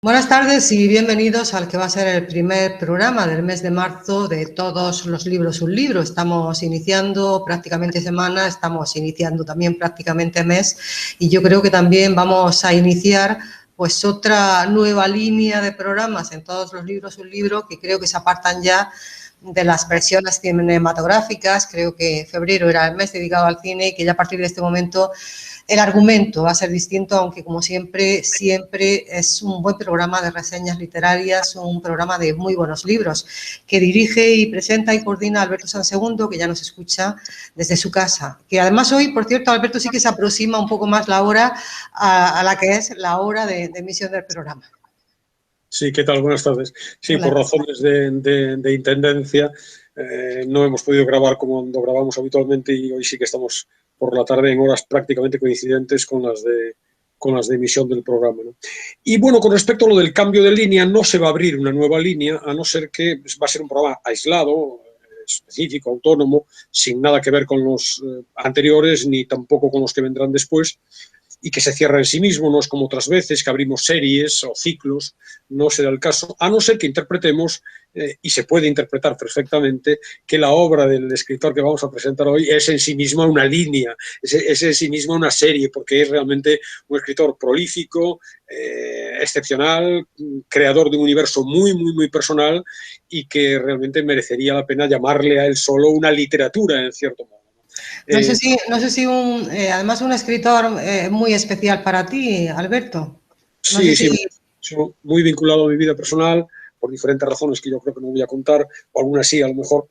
Buenas tardes y bienvenidos al que va a ser el primer programa del mes de marzo de Todos los libros un libro. Estamos iniciando prácticamente semana, estamos iniciando también prácticamente mes y yo creo que también vamos a iniciar pues otra nueva línea de programas en Todos los libros un libro que creo que se apartan ya de las versiones cinematográficas. Creo que febrero era el mes dedicado al cine y que ya a partir de este momento el argumento va a ser distinto, aunque como siempre es un buen programa de reseñas literarias, un programa de muy buenos libros, que dirige y presenta y coordina Alberto Sansegundo, que ya nos escucha desde su casa. Que además hoy, por cierto, Alberto, sí que se aproxima un poco más la hora a la que es la hora de emisión del programa. Sí, ¿qué tal? Buenas tardes. Sí, Hola. por razones de intendencia no hemos podido grabar como grabamos habitualmente y hoy sí que estamos por la tarde en horas prácticamente coincidentes con las de emisión del programa, ¿no? Y bueno, con respecto a lo del cambio de línea, no se va a abrir una nueva línea, a no ser que va a ser un programa aislado, específico, autónomo, sin nada que ver con los anteriores ni tampoco con los que vendrán después, y que se cierra en sí mismo, no es como otras veces que abrimos series o ciclos, no será el caso, a no ser que interpretemos, y se puede interpretar perfectamente, que la obra del escritor que vamos a presentar hoy es en sí misma una línea, es en sí misma una serie, porque es realmente un escritor prolífico, excepcional, creador de un universo muy, muy, muy personal y que realmente merecería la pena llamarle a él solo una literatura, en cierto modo. No sé si además un escritor muy especial para ti, Alberto. No sé Sí, si... sí, muy vinculado a mi vida personal, por diferentes razones que yo creo que no voy a contar, o algunas sí, a lo mejor,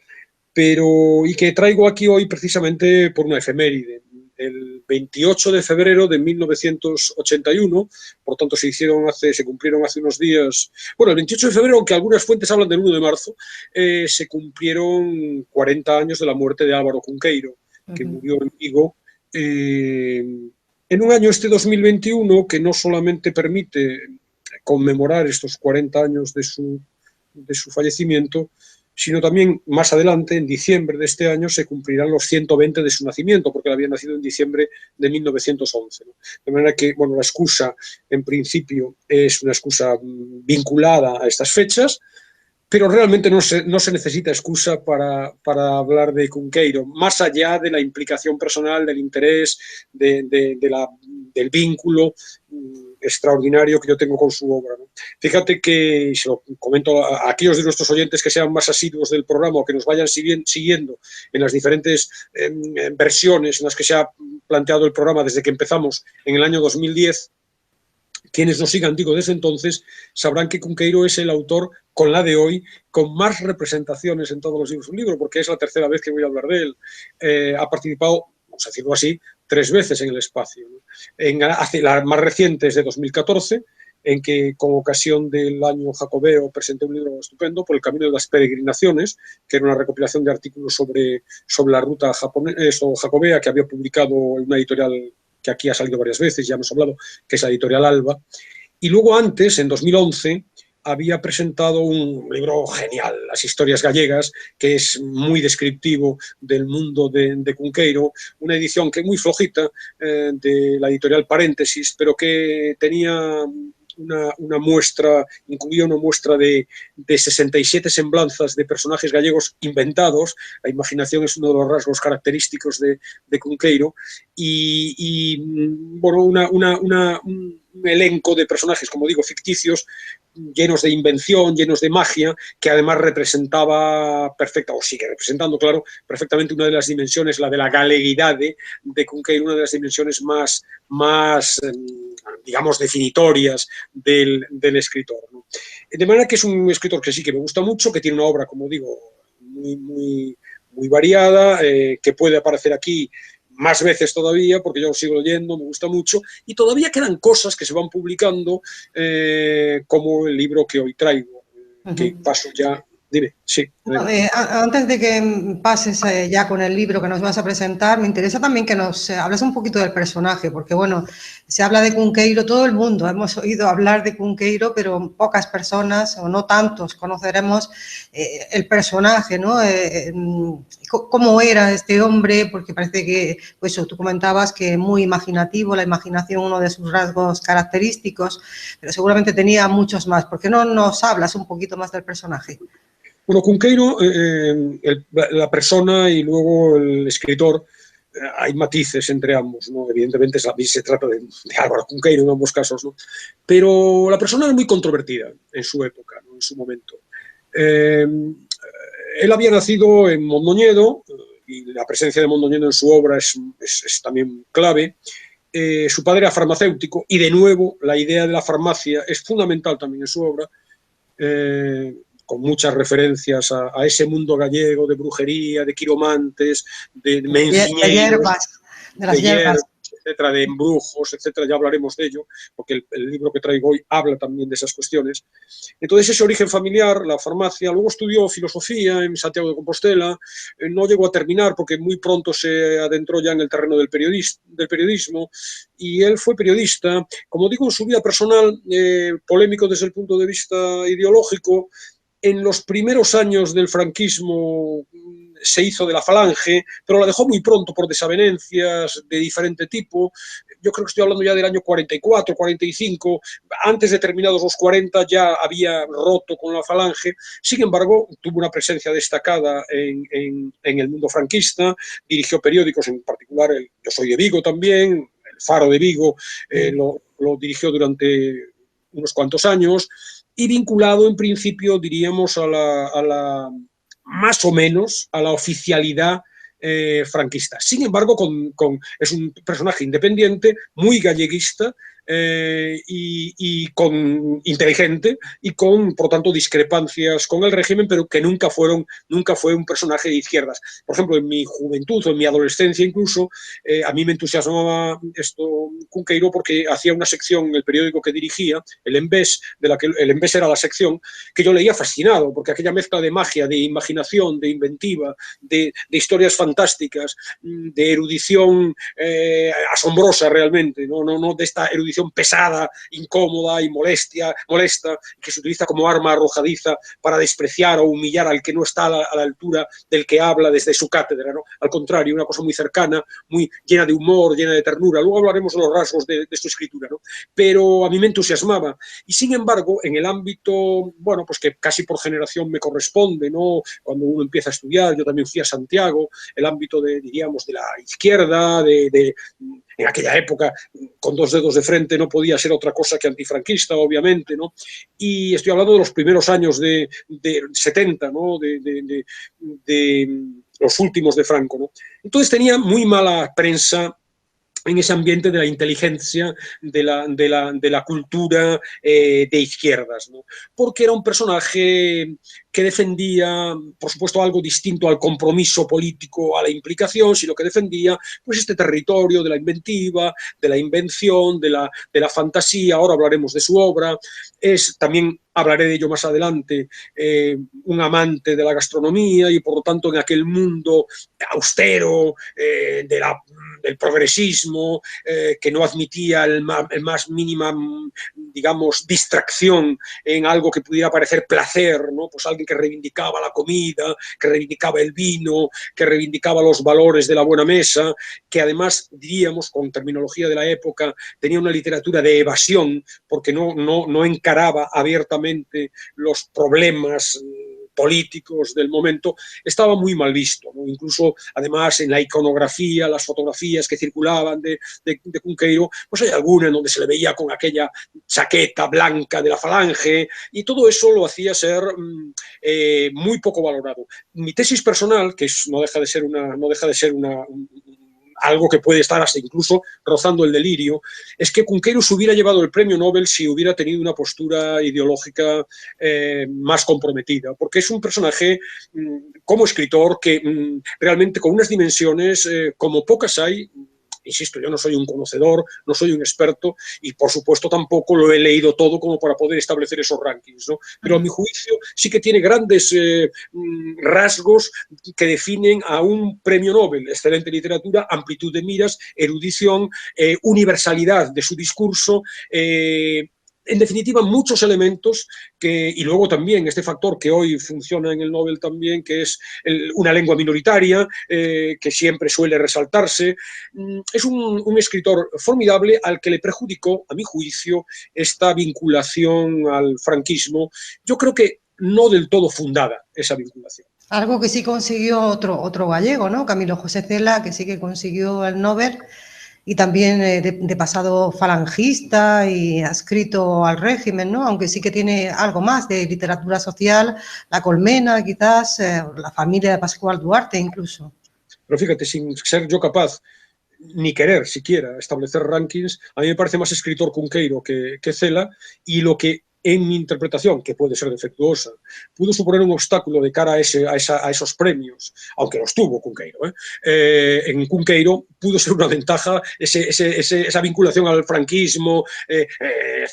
pero y que traigo aquí hoy precisamente por una efeméride. El 28 de febrero de 1981, por tanto se cumplieron hace unos días, bueno, el 28 de febrero, aunque algunas fuentes hablan del 1 de marzo, se cumplieron 40 años de la muerte de Álvaro Cunqueiro, que murió en Vigo, en un año, este 2021, que no solamente permite conmemorar estos 40 años de su fallecimiento, sino también más adelante, en diciembre de este año, se cumplirán los 120 de su nacimiento, porque él había nacido en diciembre de 1911. ¿no? De manera que, bueno, la excusa, en principio, es una excusa vinculada a estas fechas, pero realmente no se necesita excusa para hablar de Cunqueiro, más allá de la implicación personal, del interés, del vínculo extraordinario que yo tengo con su obra, ¿no? Fíjate que, y se lo comento a aquellos de nuestros oyentes que sean más asiduos del programa o que nos vayan siguiendo en las diferentes versiones en las que se ha planteado el programa desde que empezamos en el año 2010, quienes nos sigan, digo, desde entonces, sabrán que Cunqueiro es el autor, con la de hoy, con más representaciones en todos los libros de un libro, porque es la tercera vez que voy a hablar de él. Ha participado, vamos a decirlo así, 3 veces en el espacio, ¿no? La más reciente es de 2014, en que, con ocasión del año jacobeo, presenté un libro estupendo, Por el camino de las peregrinaciones, que era una recopilación de artículos sobre la ruta jacobea, que había publicado en una editorial que aquí ha salido varias veces, ya hemos hablado, que es la editorial Alba. Y luego antes, en 2011, había presentado un libro genial, Las historias gallegas, que es muy descriptivo del mundo de Cunqueiro, una edición que muy flojita, de la editorial Paréntesis, pero que tenía una muestra, incluía una muestra de 67 semblanzas de personajes gallegos inventados. La imaginación es uno de los rasgos característicos de Cunqueiro, y bueno, un elenco de personajes, como digo, ficticios, llenos de invención, llenos de magia, que además representaba perfecta, o sigue representando, claro, perfectamente una de las dimensiones, la de la galeguidad de Cunqueiro, una de las dimensiones más digamos, definitorias del escritor, ¿no? De manera que es un escritor que sí que me gusta mucho, que tiene una obra, como digo, muy variada, que puede aparecer aquí más veces todavía, porque yo lo sigo leyendo, me gusta mucho, y todavía quedan cosas que se van publicando, como el libro que hoy traigo, que paso ya Dime, sí. Antes de que pases ya con el libro que nos vas a presentar, me interesa también que nos hables un poquito del personaje, porque bueno, se habla de Cunqueiro, todo el mundo hemos oído hablar de Cunqueiro, pero pocas personas o no tantos conoceremos el personaje, ¿no? ¿Cómo era este hombre? Porque parece que, pues tú comentabas que muy imaginativo, la imaginación uno de sus rasgos característicos, pero seguramente tenía muchos más. ¿Por qué no nos hablas un poquito más del personaje? Bueno, Cunqueiro, la persona y luego el escritor, hay matices entre ambos, ¿no? Evidentemente se trata de Álvaro Cunqueiro en ambos casos, ¿no? Pero la persona era muy controvertida en su época, ¿no? En su momento. Él había nacido en Mondoñedo, y la presencia de Mondoñedo en su obra es también clave. Su padre era farmacéutico y, de nuevo, la idea de la farmacia es fundamental también en su obra, con muchas referencias a ese mundo gallego de brujería, de quiromantes, de menciñeiros, de las hierbas, etcétera, de embrujos, etcétera. Ya hablaremos de ello, porque el libro que traigo hoy habla también de esas cuestiones. Entonces, ese origen familiar, la farmacia, luego estudió filosofía en Santiago de Compostela, no llegó a terminar porque muy pronto se adentró ya en el terreno del periodismo, y él fue periodista, como digo, en su vida personal, polémico desde el punto de vista ideológico. En los primeros años del franquismo se hizo de la Falange, pero la dejó muy pronto por desavenencias de diferente tipo. Yo creo que estoy hablando ya del año 44, 45. Antes de terminados los 40 ya había roto con la Falange. Sin embargo, tuvo una presencia destacada en el mundo franquista, dirigió periódicos, en particular Yo Soy de Vigo también, El Faro de Vigo, lo dirigió durante unos cuantos años, y vinculado en principio, diríamos, a la más o menos a la oficialidad franquista. Sin embargo, es un personaje independiente, muy galleguista, y inteligente, y con, por tanto, discrepancias con el régimen, pero que nunca fue un personaje de izquierdas. Por ejemplo, en mi juventud o en mi adolescencia incluso, a mí me entusiasmaba esto Cunqueiro porque hacía una sección en el periódico que dirigía, el Envés, el Envés era la sección, que yo leía fascinado, porque aquella mezcla de magia, de imaginación, de inventiva, de historias fantásticas, de erudición asombrosa realmente, no de esta erudición pesada, incómoda y molesta, que se utiliza como arma arrojadiza para despreciar o humillar al que no está a la altura del que habla desde su cátedra, ¿no? Al contrario, una cosa muy cercana, muy llena de humor, llena de ternura. Luego hablaremos de los rasgos de su escritura, ¿no? Pero a mí me entusiasmaba. Y sin embargo, en el ámbito, bueno, pues que casi por generación me corresponde, ¿no? Cuando uno empieza a estudiar, yo también fui a Santiago, el ámbito diríamos, de la izquierda, en aquella época, con dos dedos de frente no podía ser otra cosa que antifranquista, obviamente, ¿no? Y estoy hablando de los primeros años de 70, ¿no? De los últimos de Franco, ¿no? Entonces tenía muy mala prensa en ese ambiente de la inteligencia, de la cultura de izquierdas, ¿no? Porque era un personaje que defendía, por supuesto, algo distinto al compromiso político, a la implicación, sino que defendía pues este territorio de la inventiva, de la invención, de la fantasía. Ahora hablaremos de su obra. También hablaré de ello más adelante, un amante de la gastronomía, y por lo tanto en aquel mundo austero del progresismo, que no admitía el más mínima, digamos, distracción en algo que pudiera parecer placer, ¿no? Pues alguien que reivindicaba la comida, que reivindicaba el vino, que reivindicaba los valores de la buena mesa, que además, diríamos, con terminología de la época, tenía una literatura de evasión, porque no encaraba abiertamente los problemas políticos del momento. Estaba muy mal visto, ¿no? Incluso, además, en la iconografía, las fotografías que circulaban de Cunqueiro, pues hay alguna en donde se le veía con aquella chaqueta blanca de la Falange, y todo eso lo hacía ser muy poco valorado. Mi tesis personal, que no deja de ser algo que puede estar hasta incluso rozando el delirio, es que Cunqueiro se hubiera llevado el premio Nobel si hubiera tenido una postura ideológica más comprometida, porque es un personaje como escritor que realmente con unas dimensiones como pocas hay insisto, yo no soy un conocedor, no soy un experto y por supuesto tampoco lo he leído todo como para poder establecer esos rankings, ¿no? Pero a mi juicio sí que tiene grandes rasgos que definen a un premio Nobel: excelente literatura, amplitud de miras, erudición, universalidad de su discurso, en definitiva, muchos elementos y luego también este factor que hoy funciona en el Nobel también, que es una lengua minoritaria, que siempre suele resaltarse. Es un escritor formidable al que le perjudicó, a mi juicio, esta vinculación al franquismo. Yo creo que no del todo fundada esa vinculación. Algo que sí consiguió otro gallego, ¿no? Camilo José Cela, que sí que consiguió el Nobel, y también de pasado falangista y adscrito al régimen, ¿no? Aunque sí que tiene algo más de literatura social, La Colmena, quizás, La familia de Pascual Duarte incluso. Pero fíjate, sin ser yo capaz ni querer siquiera establecer rankings, a mí me parece más escritor Cunqueiro que Cela, y lo que en mi interpretación, que puede ser defectuosa, pudo suponer un obstáculo de cara a esos premios, aunque los tuvo Cunqueiro. En Cunqueiro pudo ser una ventaja esa vinculación al franquismo.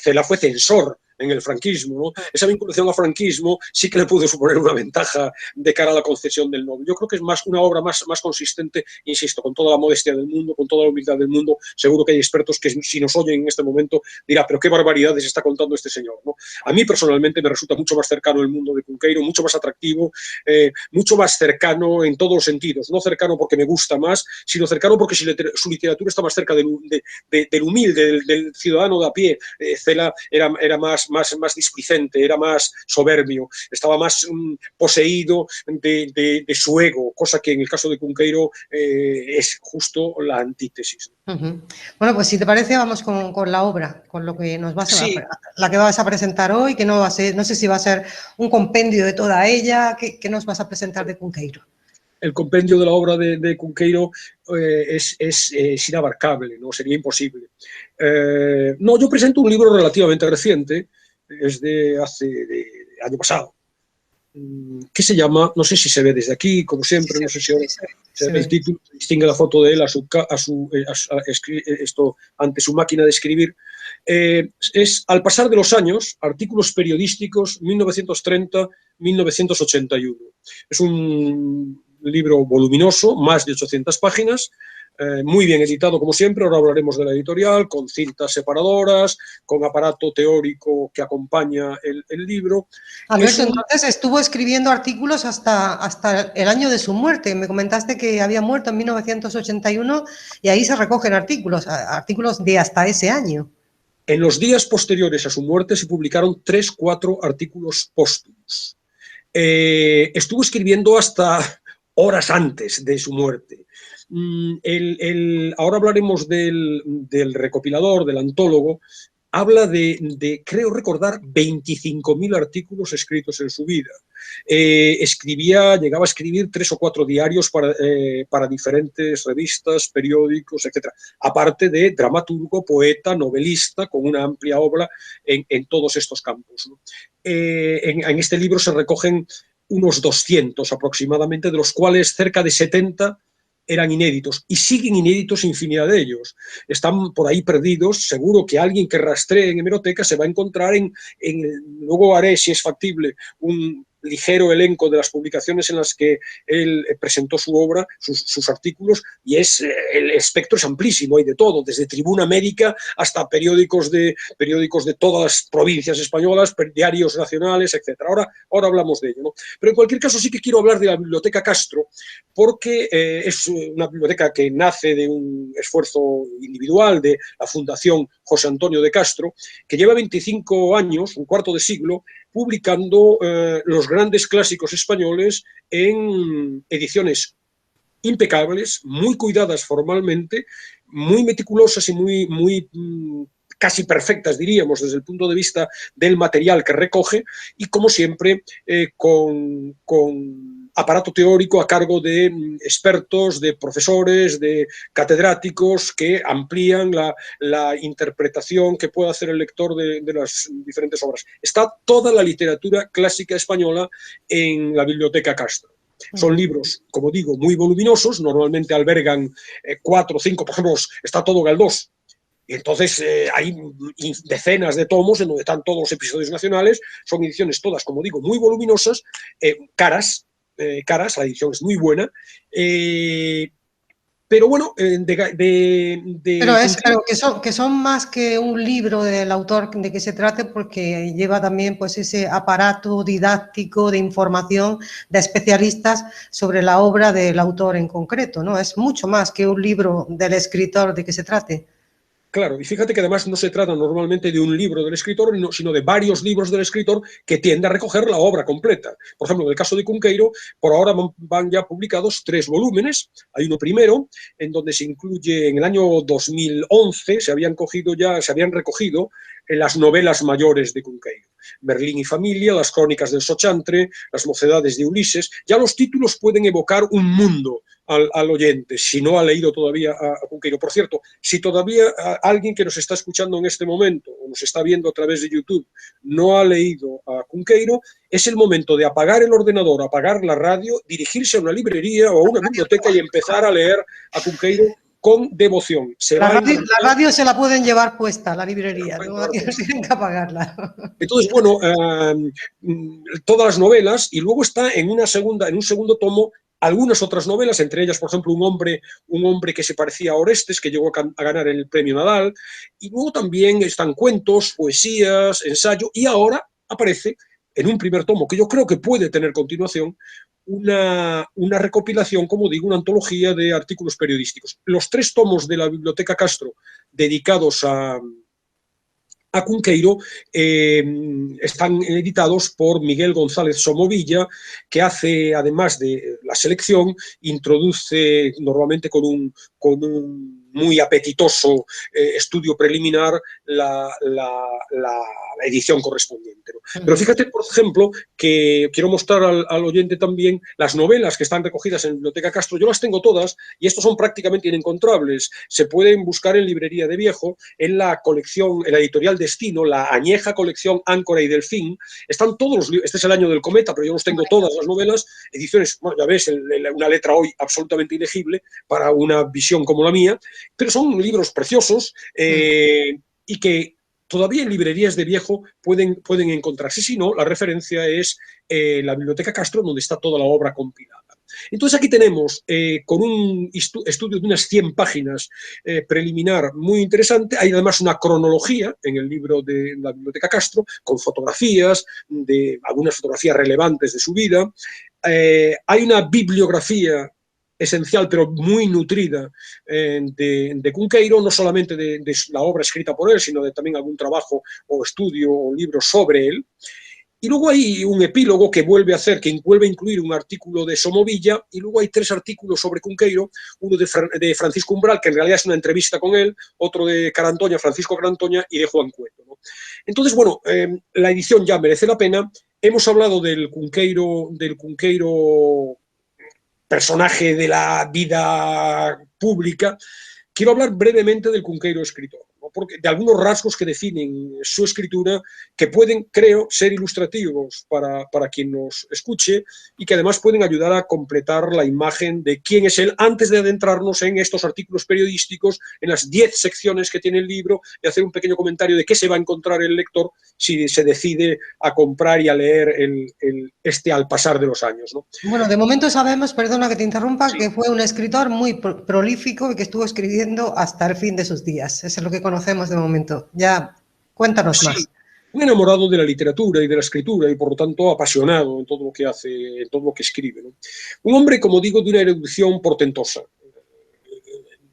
Cela fue censor en el franquismo, ¿no? Esa vinculación al franquismo sí que le pudo suponer una ventaja de cara a la concesión del Nobel. Yo creo que es una obra más consistente, insisto, con toda la modestia del mundo, con toda la humildad del mundo. Seguro que hay expertos que, si nos oyen en este momento, dirán, pero qué barbaridades está contando este señor, ¿no? A mí personalmente me resulta mucho más cercano el mundo de Cunqueiro, mucho más atractivo, mucho más cercano en todos los sentidos. No cercano porque me gusta más, sino cercano porque su literatura está más cerca del humilde, del ciudadano de a pie. Cela era más displicente, era más soberbio, estaba más poseído de su ego, cosa que en el caso de Cunqueiro es justo la antítesis. Bueno, pues si te parece, vamos con la obra, con lo que nos vas sí. la que vas a presentar hoy, que no va a ser, no sé si va a ser un compendio de toda ella. ¿Qué nos vas a presentar de Cunqueiro? El compendio de la obra de Cunqueiro es inabarcable, ¿no? Sería imposible. No, yo presento un libro relativamente reciente, es de año pasado, que se llama, no sé si se ve desde aquí, como siempre, sí, no sé si ahora se ve el título, distingue la foto de él ante su máquina de escribir. Es Al pasar de los años, artículos periodísticos 1930-1981. Es un libro voluminoso, más de 800 páginas, muy bien editado como siempre. Ahora hablaremos de la editorial, con cintas separadoras, con aparato teórico que acompaña el libro. Alberto, entonces estuvo escribiendo artículos hasta el año de su muerte. Me comentaste que había muerto en 1981 y ahí se recogen artículos de hasta ese año. En los días posteriores a su muerte se publicaron 3-4 artículos póstumos. Estuvo escribiendo hasta horas antes de su muerte. Ahora hablaremos del recopilador, del antólogo. Habla creo recordar, 25.000 artículos escritos en su vida. Llegaba a escribir 3 o 4 diarios para diferentes revistas, periódicos, etc. Aparte de dramaturgo, poeta, novelista, con una amplia obra en todos estos campos, ¿no? En este libro se recogen unos 200 aproximadamente, de los cuales cerca de 70 eran inéditos, y siguen inéditos infinidad de ellos. Están por ahí perdidos. Seguro que alguien que rastree en hemeroteca se va a encontrar luego haré, si es factible, un ligero elenco de las publicaciones en las que él presentó su obra, sus artículos, y el espectro es amplísimo, hay de todo, desde Tribuna Médica hasta periódicos de todas las provincias españolas, diarios nacionales, etc. Ahora hablamos de ello, ¿no? Pero en cualquier caso sí que quiero hablar de la Biblioteca Castro, porque es una biblioteca que nace de un esfuerzo individual de la Fundación José Antonio de Castro, que lleva 25 años, un cuarto de siglo, publicando los grandes clásicos españoles en ediciones impecables, muy cuidadas formalmente, muy meticulosas y muy casi perfectas, diríamos, desde el punto de vista del material que recoge, y como siempre con aparato teórico a cargo de expertos, de profesores, de catedráticos que amplían la interpretación que puede hacer el lector de las diferentes obras. Está toda la literatura clásica española en la Biblioteca Castro. Son libros, como digo, muy voluminosos, normalmente albergan 4 o 5, por ejemplo, está todo Galdós. Y entonces hay decenas de tomos en donde están todos los episodios nacionales, son ediciones todas, como digo, muy voluminosas, caras, la edición es muy buena, pero bueno, Pero que son más que un libro del autor de que se trate, porque lleva también pues ese aparato didáctico de información de especialistas sobre la obra del autor en concreto, ¿no? Es mucho más que un libro del escritor de que se trate. Claro, y fíjate que además no se trata normalmente de un libro del escritor, sino de varios libros del escritor que tiende a recoger la obra completa. Por ejemplo, en el caso de Cunqueiro, por ahora van ya publicados 3 volúmenes. Hay uno primero, en donde se incluye, en el año 2011, se habían recogido las novelas mayores de Cunqueiro. Merlín y familia, las crónicas del Sochantre, las mocedades de Ulises. Ya los títulos pueden evocar un mundo al oyente, si no ha leído todavía a Cunqueiro. Por cierto, si todavía alguien que nos está escuchando en este momento o nos está viendo a través de YouTube no ha leído a Cunqueiro, es el momento de apagar el ordenador, apagar la radio, dirigirse a una librería o a una biblioteca y empezar a leer a Cunqueiro con devoción. La radio se la pueden llevar puesta, la librería, no tienen que apagarla. Entonces, bueno, todas las novelas, y luego está en un segundo tomo, algunas otras novelas, entre ellas, por ejemplo, un hombre que se parecía a Orestes, que llegó a ganar el premio Nadal, y luego también están cuentos, poesías, ensayo, y ahora aparece, en un primer tomo, que yo creo que puede tener continuación, una recopilación, como digo, una antología de artículos periodísticos. Los 3 tomos de la Biblioteca Castro dedicados a Cunqueiro están editados por Miguel González Somovilla, que hace, además de la selección, introduce normalmente con un muy apetitoso estudio preliminar la edición correspondiente, ¿no? Pero fíjate, por ejemplo, que quiero mostrar al oyente también las novelas que están recogidas en Biblioteca Castro. Yo las tengo todas y estos son prácticamente inencontrables. Se pueden buscar en Librería de Viejo, en la colección, en la editorial Destino, la añeja colección Áncora y Delfín. Están todos los libros. Este es el año del cometa, pero yo los tengo todas las novelas. Ediciones, bueno, ya ves, una letra hoy absolutamente ilegible para una visión como la mía, pero son libros preciosos y que todavía en librerías de viejo pueden encontrarse. Si no, la referencia es la Biblioteca Castro, donde está toda la obra compilada. Entonces aquí tenemos, con un estudio de unas 100 páginas preliminar muy interesante, hay además una cronología en el libro de la Biblioteca Castro, con fotografías, algunas fotografías relevantes de su vida. Hay una bibliografía esencial, pero muy nutrida de Cunqueiro, no solamente de la obra escrita por él, sino de también algún trabajo o estudio o libro sobre él. Y luego hay un epílogo que vuelve a incluir un artículo de Somovilla, y luego hay 3 artículos sobre Cunqueiro, uno de Francisco Umbral, que en realidad es una entrevista con él, otro de Carantoña, Francisco Carantoña, y de Juan Cueto, ¿no? Entonces, bueno, la edición ya merece la pena. Hemos hablado del Cunqueiro personaje de la vida pública. Quiero hablar brevemente del Cunqueiro escritor, ¿no? Porque de algunos rasgos que definen su escritura, que pueden, creo, ser ilustrativos para quien nos escuche y que además pueden ayudar a completar la imagen de quién es él antes de adentrarnos en estos artículos periodísticos, en las 10 secciones que tiene el libro, y hacer un pequeño comentario de qué se va a encontrar el lector si se decide a comprar y a leer al pasar de los años, ¿no? Bueno, de momento sabemos, perdona que te interrumpa, Sí. que fue un escritor muy prolífico y que estuvo escribiendo hasta el fin de sus días. Eso es lo que conocemos de momento. Ya, cuéntanos más. Un enamorado de la literatura y de la escritura y, por lo tanto, apasionado en todo lo que hace, en todo lo que escribe, ¿no? Un hombre, como digo, de una erudición portentosa,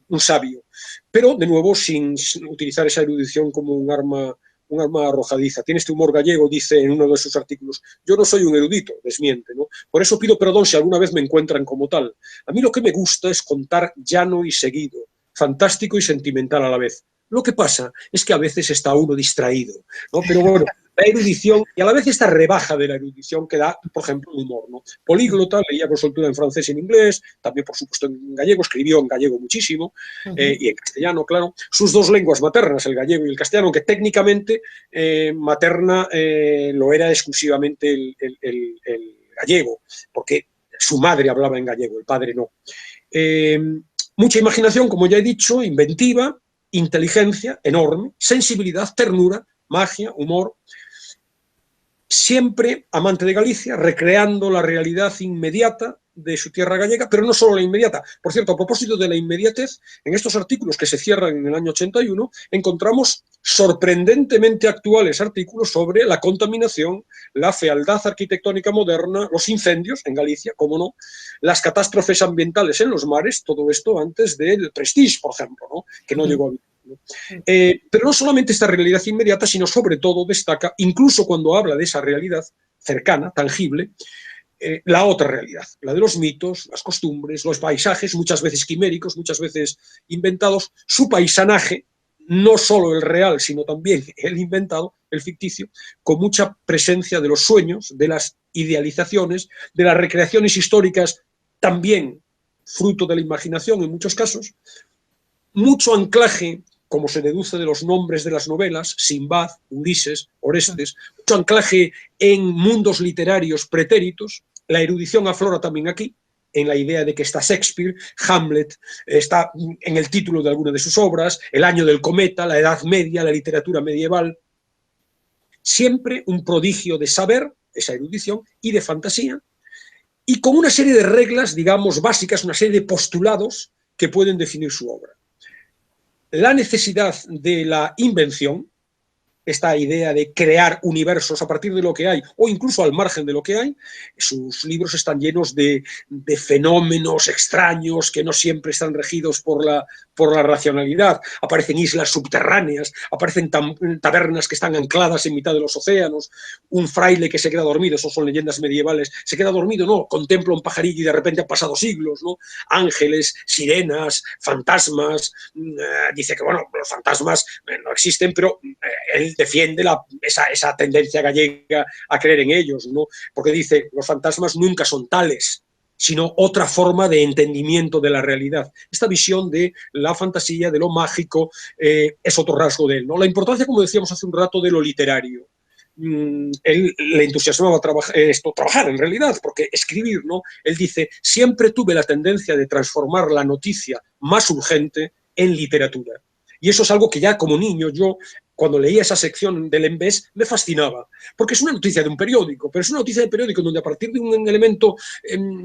un sabio, pero, de nuevo, sin utilizar esa erudición como un arma arrojadiza. Tiene este humor gallego, dice en uno de sus artículos: yo no soy un erudito, desmiente, ¿no? Por eso pido perdón si alguna vez me encuentran como tal. A mí lo que me gusta es contar llano y seguido, fantástico y sentimental a la vez. Lo que pasa es que a veces está uno distraído, ¿no? Pero bueno, la erudición y a la vez esta rebaja de la erudición que da, por ejemplo, el humor, ¿no? Políglota, leía con soltura en francés y en inglés, también, por supuesto, en gallego, escribió en gallego muchísimo, y en castellano, claro. Sus 2 lenguas maternas, el gallego y el castellano, que técnicamente materna lo era exclusivamente el gallego, porque Su madre hablaba en gallego, el padre no. Mucha imaginación, como ya he dicho, inventiva, inteligencia enorme, sensibilidad, ternura, magia, humor. Siempre amante de Galicia, recreando la realidad inmediata de su tierra gallega, pero no solo la inmediata. Por cierto, a propósito de la inmediatez, en estos artículos que se cierran en el año 81, encontramos sorprendentemente actuales artículos sobre la contaminación, la fealdad arquitectónica moderna, los incendios en Galicia, cómo no, las catástrofes ambientales en los mares, todo esto antes del Prestige, por ejemplo, ¿no? Que no llegó a vivir. Pero no solamente esta realidad inmediata, sino sobre todo destaca, incluso cuando habla de esa realidad cercana, tangible, la otra realidad, la de los mitos, las costumbres, los paisajes, muchas veces quiméricos, muchas veces inventados, su paisanaje, no solo el real, sino también el inventado, el ficticio, con mucha presencia de los sueños, de las idealizaciones, de las recreaciones históricas, también fruto de la imaginación en muchos casos, mucho anclaje, como se deduce de los nombres de las novelas, Sinbad, Ulises, Orestes, mucho anclaje en mundos literarios pretéritos, la erudición aflora también aquí, en la idea de que está Shakespeare, Hamlet, está en el título de alguna de sus obras, el año del cometa, la Edad Media, la literatura medieval. Siempre un prodigio de saber, esa erudición, y de fantasía, y con una serie de reglas, digamos, básicas, una serie de postulados que pueden definir su obra. La necesidad de la invención, esta idea de crear universos a partir de lo que hay o incluso al margen de lo que hay, sus libros están llenos de fenómenos extraños que no siempre están regidos por la racionalidad. Aparecen islas subterráneas, aparecen tabernas que están ancladas en mitad de los océanos, un fraile que se queda dormido, eso son leyendas medievales, se queda dormido, no, contempla un pajarillo y de repente han pasado siglos, ¿no? Ángeles, sirenas, fantasmas, dice que bueno, los fantasmas no existen, pero él defiende esa tendencia gallega a creer en ellos, ¿no? Porque dice, los fantasmas nunca son tales, sino otra forma de entendimiento de la realidad. Esta visión de la fantasía, de lo mágico, es otro rasgo de él, ¿no? La importancia, como decíamos hace un rato, de lo literario. Él le entusiasmaba trabajar en realidad, porque escribir, ¿no? Él dice, siempre tuve la tendencia de transformar la noticia más urgente en literatura. Y eso es algo que ya como niño yo, cuando leía esa sección del Embés, me fascinaba, porque es una noticia de un periódico, pero es una noticia de periódico donde a partir de un elemento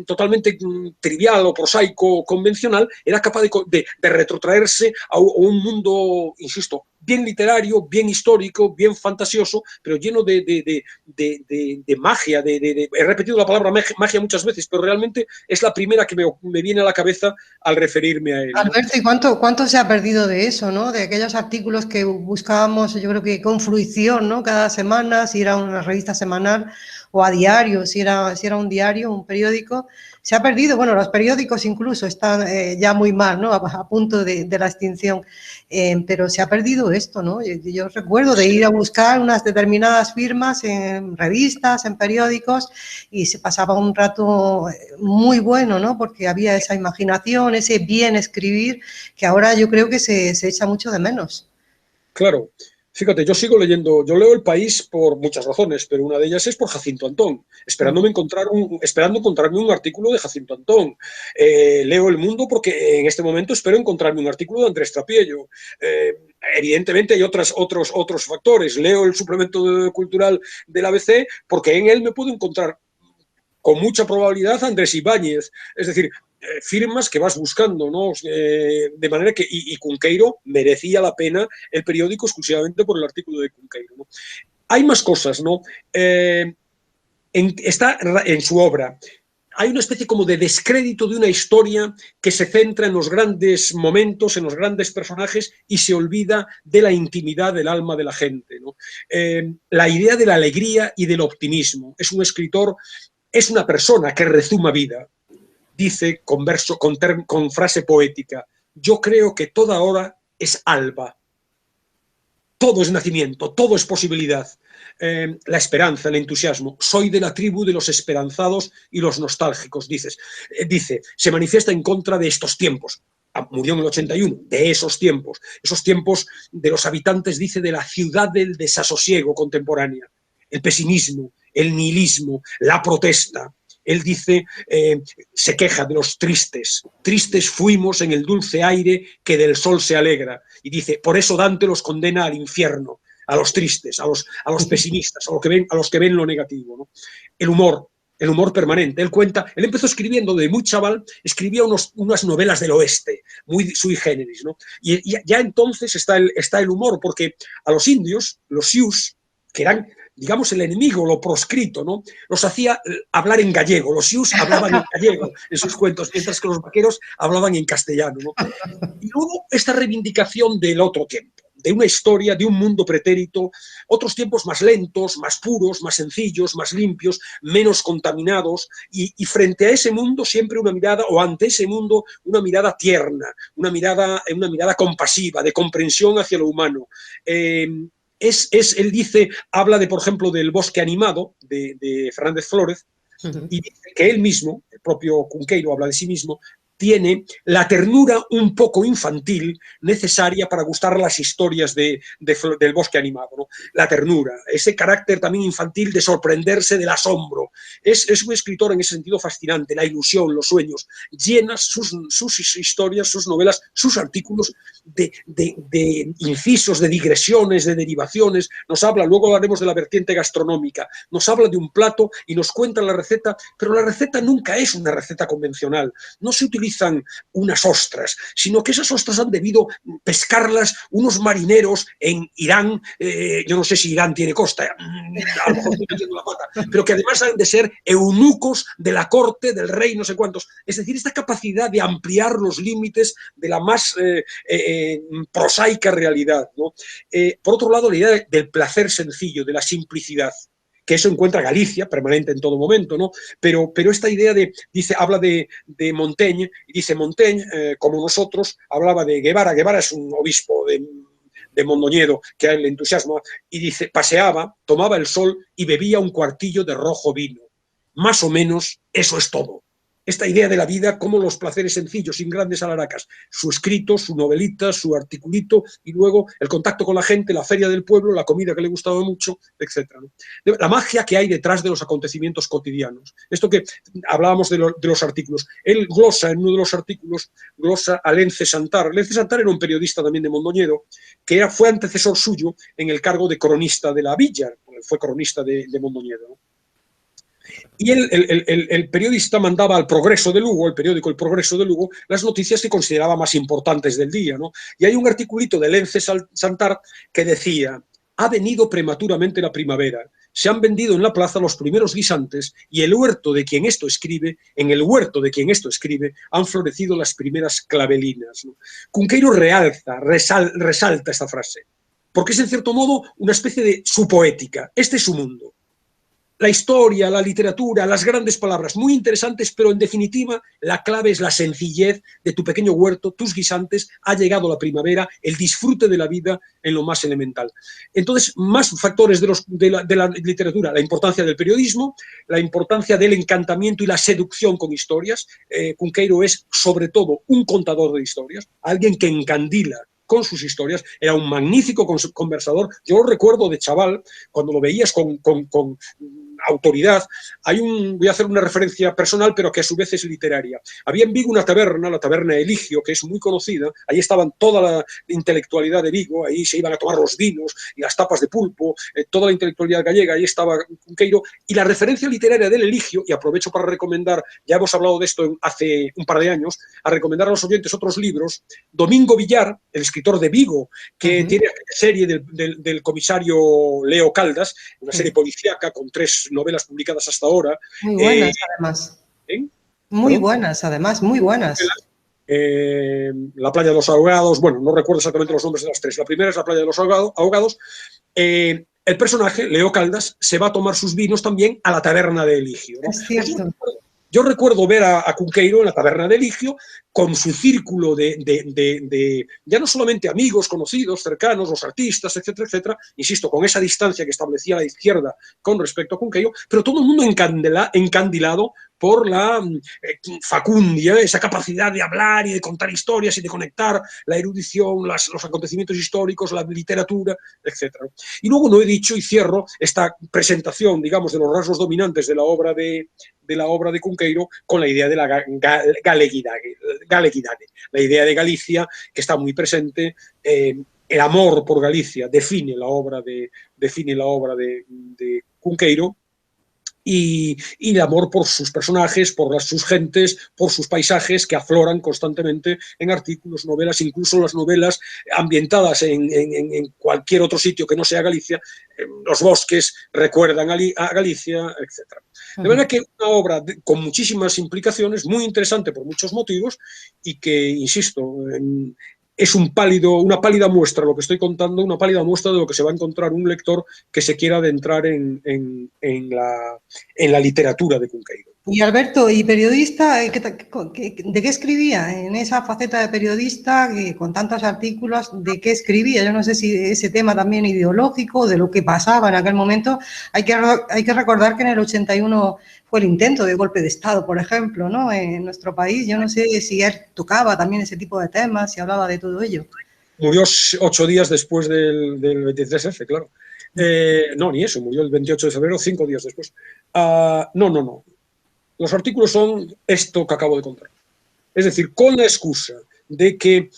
totalmente trivial o prosaico o convencional, era capaz de retrotraerse a un mundo, insisto, bien literario, bien histórico, bien fantasioso, pero lleno de magia. He repetido la palabra magia muchas veces, pero realmente es la primera que me viene a la cabeza al referirme a él, ¿no? Alberto, ¿y cuánto se ha perdido de eso, ¿no? De aquellos artículos que buscábamos, yo creo que con fruición, ¿no? Cada semana, si era una revista semanal o a diario, si era un diario, un periódico. Se ha perdido, bueno, los periódicos incluso están ya muy mal, ¿no? A punto de la extinción, pero se ha perdido esto, ¿no? Yo recuerdo de ir a buscar unas determinadas firmas en revistas, en periódicos, y se pasaba un rato muy bueno, ¿no? Porque había esa imaginación, ese bien escribir, que ahora yo creo que se echa mucho de menos. Claro. Fíjate, yo sigo leyendo, yo leo El País por muchas razones, pero una de ellas es por Jacinto Antón, esperando encontrarme un artículo de Jacinto Antón. Leo El Mundo porque en este momento espero encontrarme un artículo de Andrés Trapiello. Evidentemente hay otros factores. Leo el suplemento cultural del ABC porque en él me puedo encontrar con mucha probabilidad Andrés Ibáñez. Es decir, firmas que vas buscando, ¿no? De manera que, y Cunqueiro merecía la pena el periódico exclusivamente por el artículo de Cunqueiro, ¿no? Hay más cosas, ¿no? Está en su obra. Hay una especie como de descrédito de una historia que se centra en los grandes momentos, en los grandes personajes y se olvida de la intimidad del alma de la gente, ¿no? La idea de la alegría y del optimismo. Es un escritor, es una persona que rezuma vida. Dice con frase poética, yo creo que toda hora es alba. Todo es nacimiento, todo es posibilidad. La esperanza, el entusiasmo. Soy de la tribu de los esperanzados y los nostálgicos, dice, se manifiesta en contra de estos tiempos. Murió en el 81, de esos tiempos de los habitantes, dice, de la ciudad del desasosiego contemporánea. El pesimismo, el nihilismo, la protesta. Él dice, se queja de los tristes. Tristes fuimos en el dulce aire que del sol se alegra. Y dice, por eso Dante los condena al infierno, a los tristes, a los pesimistas, a los que ven lo negativo, ¿no? El humor permanente. Él cuenta, él empezó escribiendo de muy chaval, escribía unas novelas del oeste, muy sui generis, ¿no? Y ya entonces está el humor, porque a los indios, los sioux, que eran, digamos, el enemigo, lo proscrito, ¿no? Los hacía hablar en gallego. Los sioux hablaban en gallego en sus cuentos, mientras que los vaqueros hablaban en castellano, ¿no? Y luego esta reivindicación del otro tiempo, de una historia, de un mundo pretérito, otros tiempos más lentos, más puros, más sencillos, más limpios, menos contaminados, y frente a ese mundo siempre una mirada, o ante ese mundo, una mirada tierna, una mirada compasiva, de comprensión hacia lo humano. Él dice, habla de, por ejemplo, del Bosque animado, de Fernández Flórez, y dice que él mismo, el propio Cunqueiro habla de sí mismo, tiene la ternura un poco infantil necesaria para gustar las historias del Bosque animado, ¿no? La ternura, ese carácter también infantil de sorprenderse del asombro. Es un escritor en ese sentido fascinante, la ilusión, los sueños, llena sus historias, sus novelas, sus artículos de incisos, de digresiones, de derivaciones. Nos habla, luego hablaremos de la vertiente gastronómica, nos habla de un plato y nos cuenta la receta, pero la receta nunca es una receta convencional, no se utilizan unas ostras, sino que esas ostras han debido pescarlas unos marineros en Irán, yo no sé si Irán tiene costa, a lo mejor estoy metiendo la pata, pero que además han de ser eunucos de la corte, del rey, no sé cuántos. Es decir, esta capacidad de ampliar los límites de la más prosaica realidad, ¿no? Por otro lado, la idea del placer sencillo, de la simplicidad, que eso encuentra Galicia, permanente en todo momento, ¿no? Pero esta idea habla de Montaigne, y dice Montaigne, como nosotros, hablaba de Guevara. Guevara es un obispo de Mondoñedo, que a él le entusiasma, y dice, paseaba, tomaba el sol y bebía un cuartillo de rojo vino. Más o menos eso es todo. Esta idea de la vida como los placeres sencillos, sin grandes alaracas, su escrito, su novelita, su articulito, y luego el contacto con la gente, la feria del pueblo, la comida que le gustaba mucho, etc., ¿no? La magia que hay detrás de los acontecimientos cotidianos. Esto que hablábamos de los artículos. Él glosa, en uno de los artículos, glosa a Lence Santar. Lence Santar era un periodista también de Mondoñedo, que fue antecesor suyo en el cargo de cronista de la Villa, fue cronista de Mondoñedo, ¿no? Y el periodista mandaba al Progreso de Lugo, el periódico El Progreso de Lugo, las noticias que consideraba más importantes del día, ¿no? Y hay un articulito de Lence Santar que decía, ha venido prematuramente la primavera, se han vendido en la plaza los primeros guisantes y en el huerto de quien esto escribe han florecido las primeras clavelinas, ¿no? Cunqueiro resalta esta frase, porque es en cierto modo una especie de su poética, este es su mundo. La historia, la literatura, las grandes palabras, muy interesantes, pero en definitiva la clave es la sencillez de tu pequeño huerto, tus guisantes, ha llegado la primavera, el disfrute de la vida en lo más elemental. Entonces, más factores de la literatura, la importancia del periodismo, la importancia del encantamiento y la seducción con historias. Cunqueiro es, sobre todo, un contador de historias, alguien que encandila con sus historias, era un magnífico conversador. Yo lo recuerdo de chaval, cuando lo veías con autoridad. Voy a hacer una referencia personal, pero que a su vez es literaria. Había en Vigo una taberna, la taberna Eligio, que es muy conocida. Ahí estaban toda la intelectualidad de Vigo, ahí se iban a tomar los vinos y las tapas de pulpo, toda la intelectualidad gallega, ahí estaba Cunqueiro. Y la referencia literaria del Eligio, y aprovecho para recomendar, ya hemos hablado de esto hace un par de años, a recomendar a los oyentes otros libros. Domingo Villar, el escritor de Vigo, que tiene la serie del comisario Leo Caldas, una serie policíaca con 3 novelas publicadas hasta ahora. Muy buenas, además. Muy buenas, además, muy buenas. La playa de los ahogados, bueno, no recuerdo exactamente los nombres de las 3. La primera es la playa de los ahogados. El personaje, Leo Caldas, se va a tomar sus vinos también a la taberna de Eligio, ¿no? Es cierto. Yo recuerdo ver a Cunqueiro en la taberna de Eligio con su círculo de ya no solamente amigos, conocidos, cercanos, los artistas, etcétera, etcétera, insisto, con esa distancia que establecía la izquierda con respecto a Cunqueiro, pero todo el mundo encandilado por la facundia, esa capacidad de hablar y de contar historias y de conectar la erudición, los acontecimientos históricos, la literatura, etc. Y luego no he dicho, y cierro esta presentación, digamos, de los rasgos dominantes de la obra de Cunqueiro con la idea de la galeguidade, la idea de Galicia que está muy presente. El amor por Galicia define la obra de Cunqueiro, y el amor por sus personajes, por sus gentes, por sus paisajes que afloran constantemente en artículos, novelas, incluso las novelas ambientadas en cualquier otro sitio que no sea Galicia, los bosques recuerdan a Galicia, etc. De manera que una obra con muchísimas implicaciones, muy interesante por muchos motivos y que, insisto, es una pálida muestra, lo que estoy contando, una pálida muestra de lo que se va a encontrar un lector que se quiera adentrar en la literatura de Cunqueiro. Y Alberto, ¿y periodista? ¿De qué escribía? En esa faceta de periodista, con tantos artículos, ¿de qué escribía? Yo no sé si ese tema también ideológico, de lo que pasaba en aquel momento. Hay que recordar que en el 81 fue el intento de golpe de Estado, por ejemplo, ¿no? En nuestro país. Yo no sé si él tocaba también ese tipo de temas, si hablaba de todo ello. Murió 8 días después del 23F, claro. No, ni eso, murió el 28 de febrero, 5 días después. No. Los artículos son esto que acabo de contar. Es decir, con la excusa de que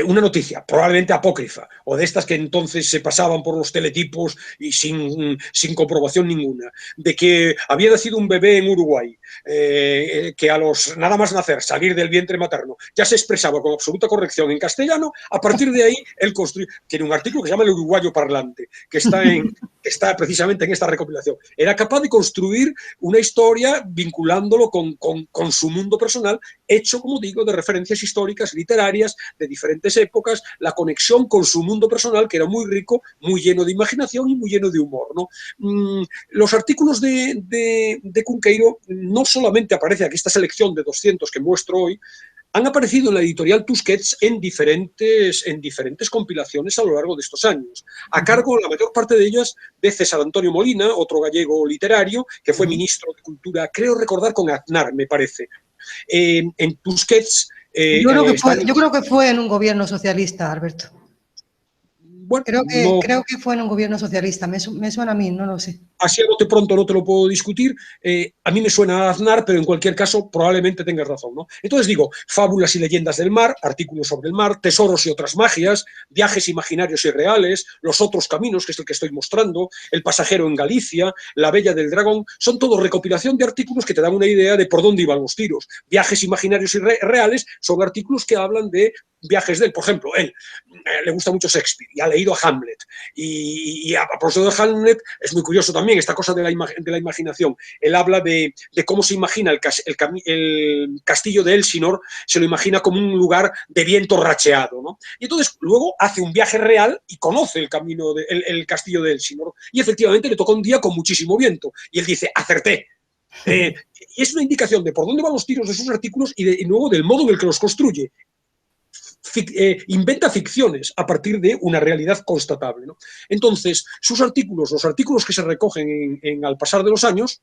una noticia probablemente apócrifa o de estas que entonces se pasaban por los teletipos y sin comprobación ninguna, de que había nacido un bebé en Uruguay, que a los nada más nacer, salir del vientre materno, ya se expresaba con absoluta corrección en castellano. A partir de ahí él construyó, tiene un artículo que se llama El Uruguayo Parlante, que está precisamente en esta recopilación. Era capaz de construir una historia vinculándolo con su mundo personal, hecho, como digo, de referencias históricas, literarias, de diferentes épocas, la conexión con su mundo personal, que era muy rico, muy lleno de imaginación y muy lleno de humor, ¿no? Los artículos de Cunqueiro no solamente aparece aquí esta selección de 200 que muestro hoy, han aparecido en la editorial Tusquets en diferentes compilaciones a lo largo de estos años, a cargo, la mayor parte de ellas, de César Antonio Molina, otro gallego literario, que fue ministro de Cultura, creo recordar con Aznar, me parece. En Tusquets... Yo creo que fue en un gobierno socialista, Alberto. Bueno, creo que fue en un gobierno socialista, me suena a mí, no lo sé. Así a bote pronto no te lo puedo discutir, a mí me suena a Aznar, pero en cualquier caso probablemente tengas razón, ¿no? Entonces digo, fábulas y leyendas del mar, artículos sobre el mar, tesoros y otras magias, viajes imaginarios y reales, los otros caminos, que es el que estoy mostrando, el pasajero en Galicia, la bella del dragón, son todo recopilación de artículos que te dan una idea de por dónde iban los tiros. Viajes imaginarios y reales son artículos que hablan de viajes de él. Por ejemplo, él le gusta mucho Shakespeare y ha leído a Hamlet. Y a propósito de Hamlet, es muy curioso también esta cosa de la imaginación. Él habla de cómo se imagina el castillo de Elsinor, se lo imagina como un lugar de viento racheado, ¿no? Y entonces luego hace un viaje real y conoce el camino, el castillo de Elsinor. Y efectivamente le toca un día con muchísimo viento. Y él dice, acerté. Y es una indicación de por dónde van los tiros de sus artículos y luego del modo en el que los construye. Inventa ficciones a partir de una realidad constatable, ¿no? Entonces, sus artículos, los artículos que se recogen al pasar de los años,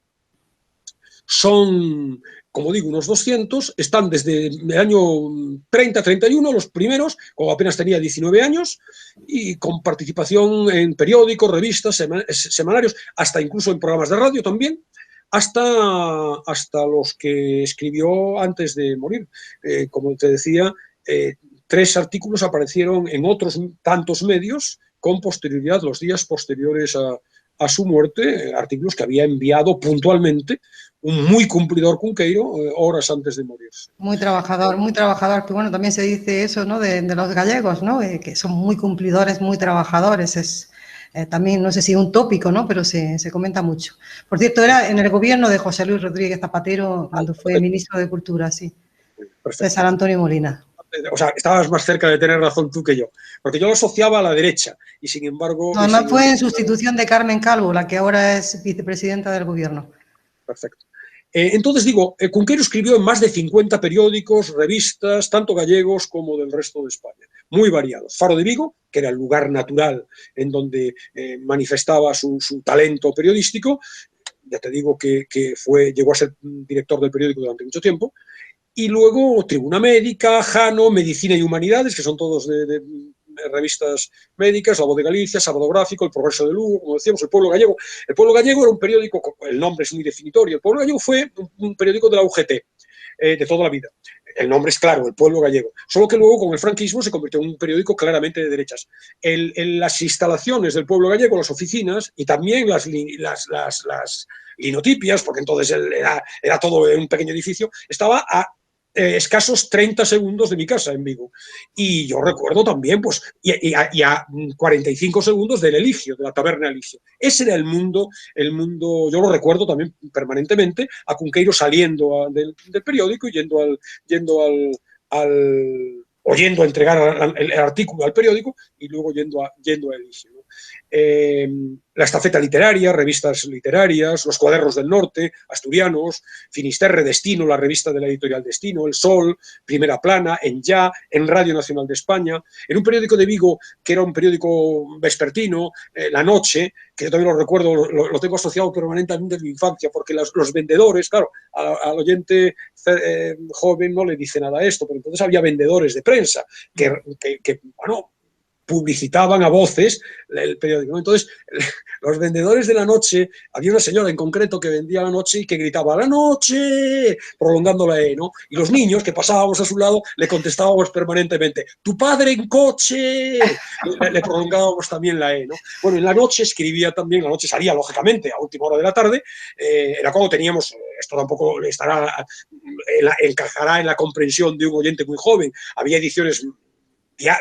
son, como digo, unos 200, están desde el año 30-31, los primeros, cuando apenas tenía 19 años, y con participación en periódicos, revistas, semanarios, hasta incluso en programas de radio también, hasta los que escribió antes de morir. Como te decía, 3 artículos aparecieron en otros tantos medios con posterioridad, los días posteriores a su muerte, artículos que había enviado puntualmente un muy cumplidor Cunqueiro horas antes de morirse. Muy trabajador, que bueno, también se dice eso, ¿no? De los gallegos, ¿no? Que son muy cumplidores, muy trabajadores, es también, no sé si un tópico, ¿no? Pero se comenta mucho. Por cierto, era en el gobierno de José Luis Rodríguez Zapatero, cuando fue ministro de Cultura, sí. Perfecto. César Antonio Molina. O sea, estabas más cerca de tener razón tú que yo, porque yo lo asociaba a la derecha y sin embargo... No, además fue en sustitución de Carmen Calvo, la que ahora es vicepresidenta del gobierno. Perfecto. Entonces digo, Cunqueiro escribió en más de 50 periódicos, revistas, tanto gallegos como del resto de España, muy variados. Faro de Vigo, que era el lugar natural en donde manifestaba su talento periodístico, ya te digo que llegó a ser director del periódico durante mucho tiempo, y luego Tribuna Médica, Jano, Medicina y Humanidades, que son todos de revistas médicas, La Voz de Galicia, Sábado Gráfico, El Progreso de Lugo, como decíamos, El Pueblo Gallego. El Pueblo Gallego era un periódico, el nombre es muy definitorio, El Pueblo Gallego fue un periódico de la UGT, de toda la vida. El nombre es claro, El Pueblo Gallego. Solo que luego, con el franquismo, se convirtió en un periódico claramente de derechas. Las instalaciones del Pueblo Gallego, las oficinas y también las linotipias, porque entonces era todo un pequeño edificio, estaba a escasos 30 segundos de mi casa en Vigo. Y yo recuerdo también, pues, y a 45 segundos del Eligio, de la taberna Eligio. Ese era el mundo, yo lo recuerdo también permanentemente, a Cunqueiro saliendo del periódico y oyendo a entregar el artículo al periódico y luego yendo a Eligio, ¿no? La Estafeta Literaria, revistas literarias, Los Cuadernos del Norte, Asturianos, Finisterre, Destino, la revista de la editorial Destino, El Sol, Primera Plana, En Ya, en Radio Nacional de España, en un periódico de Vigo que era un periódico vespertino, La Noche, que yo también lo recuerdo, lo tengo asociado permanentemente en mi infancia, porque los vendedores, claro, al oyente joven no le dice nada a esto, pero entonces había vendedores de prensa que bueno, publicitaban a voces el periódico. Entonces, los vendedores de La Noche, había una señora en concreto que vendía La Noche y que gritaba ¡La Noche!, prolongando la E, ¿no? Y los niños que pasábamos a su lado le contestábamos permanentemente ¡Tu padre en coche! Le prolongábamos también la E, ¿no? Bueno, en La Noche escribía también, La Noche salía, lógicamente, a última hora de la tarde, era cuando teníamos, esto tampoco encajará en la comprensión de un oyente muy joven, había ediciones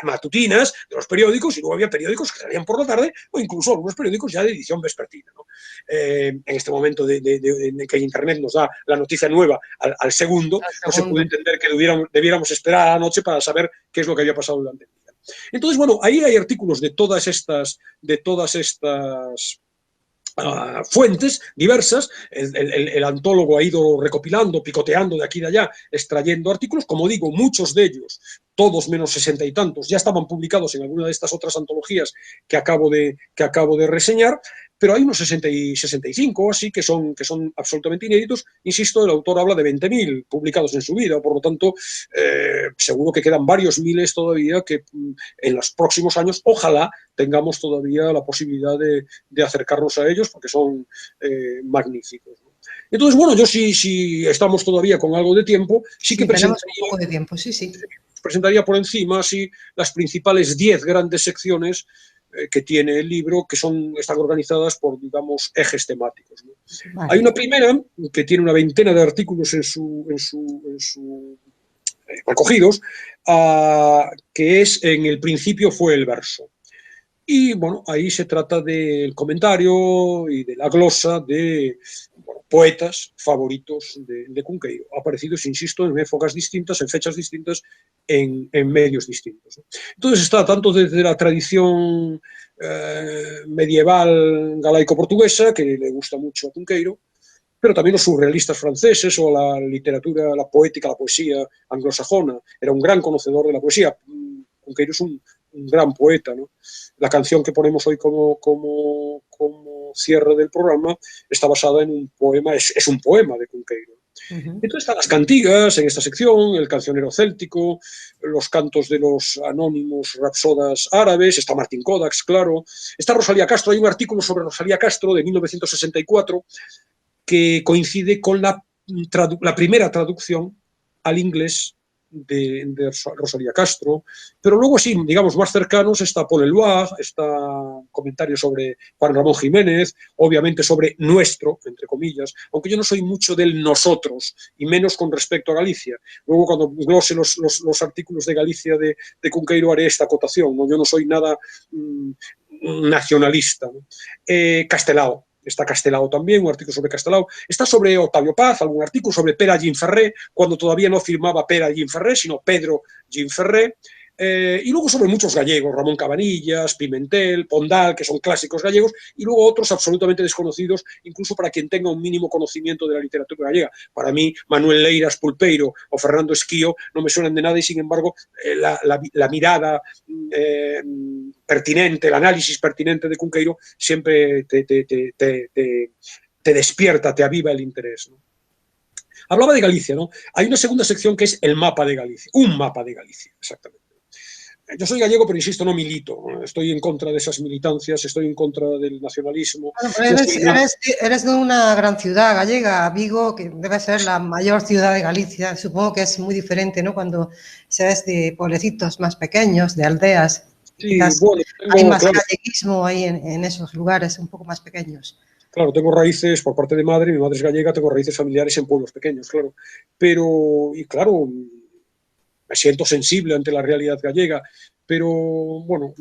matutinas de los periódicos y luego había periódicos que salían por la tarde o incluso algunos periódicos ya de edición vespertina, ¿no? En este momento de que Internet nos da la noticia nueva al segundo, no se puede entender que debiéramos esperar a la noche para saber qué es lo que había pasado durante el día. Entonces, bueno, ahí hay artículos de todas estas fuentes diversas, el antólogo ha ido recopilando, picoteando de aquí y de allá, extrayendo artículos, como digo, muchos de ellos, todos menos 60 y tantos, ya estaban publicados en alguna de estas otras antologías que acabo de reseñar, pero hay unos 60 y 65 así que son absolutamente inéditos. Insisto, el autor habla de 20.000 publicados en su vida, por lo tanto, seguro que quedan varios miles todavía que en los próximos años, ojalá, tengamos todavía la posibilidad de acercarnos a ellos, porque son magníficos, ¿no? Entonces, bueno, yo si estamos todavía con algo de tiempo, sí que tenemos un poco de tiempo, sí. Presentaría por encima así las principales 10 grandes secciones que tiene el libro, que están organizadas por, digamos, ejes temáticos, ¿no? Vale. Hay una primera que tiene una veintena de artículos recogidos, que es En el principio fue el verso. Y bueno, ahí se trata del comentario y de la glosa de poetas favoritos de Cunqueiro, aparecidos, insisto, en épocas distintas, en fechas distintas, en medios distintos, ¿no? Entonces está tanto desde la tradición medieval galaico-portuguesa, que le gusta mucho a Cunqueiro, pero también los surrealistas franceses o la literatura, la poética, la poesía anglosajona. Era un gran conocedor de la poesía. Cunqueiro es un gran poeta, ¿no? La canción que ponemos hoy como cierre del programa está basada en un poema, es un poema de Cunqueiro. Entonces están las cantigas en esta sección, el cancionero céltico, los cantos de los anónimos rapsodas árabes, está Martín Kodax, claro, está Rosalía Castro. Hay un artículo sobre Rosalía Castro de 1964 que coincide con la primera traducción al inglés de Rosalía Castro, pero luego sí, digamos, más cercanos está Paul Eluard, está comentarios sobre Juan Ramón Jiménez, obviamente sobre nuestro, entre comillas, aunque yo no soy mucho del nosotros, y menos con respecto a Galicia. Luego cuando glose los artículos de Galicia de Cunqueiro haré esta acotación, ¿no? Yo no soy nada nacionalista, ¿no? Castelao. Está Castelao también, un artículo sobre Castelao. Está sobre Octavio Paz, algún artículo sobre Pere Ginferré, cuando todavía no firmaba Pere Ginferré, sino Pedro Ginferré. Y luego sobre muchos gallegos, Ramón Cabanillas, Pimentel, Pondal, que son clásicos gallegos, y luego otros absolutamente desconocidos, incluso para quien tenga un mínimo conocimiento de la literatura gallega. Para mí, Manuel Leiras Pulpeiro o Fernando Esquío no me suenan de nada, y sin embargo, la mirada pertinente, el análisis pertinente de Cunqueiro siempre te te despierta, te aviva el interés, ¿no? Hablaba de Galicia, ¿no? Hay una segunda sección que es el mapa de Galicia, un mapa de Galicia, exactamente. Yo soy gallego, pero insisto, no milito. Estoy en contra de esas militancias, estoy en contra del nacionalismo. Bueno, pero eres de una gran ciudad gallega, Vigo, que debe ser la mayor ciudad de Galicia. Supongo que es muy diferente, ¿no? Cuando seas de pueblecitos más pequeños, de aldeas. Sí, Quizás bueno, hay más claro, galleguismo ahí en esos lugares un poco más pequeños. claro, tengo raíces por parte de madre, mi madre es gallega, tengo raíces familiares en pueblos pequeños, claro. Pero, y claro, me siento sensible ante la realidad gallega, pero bueno,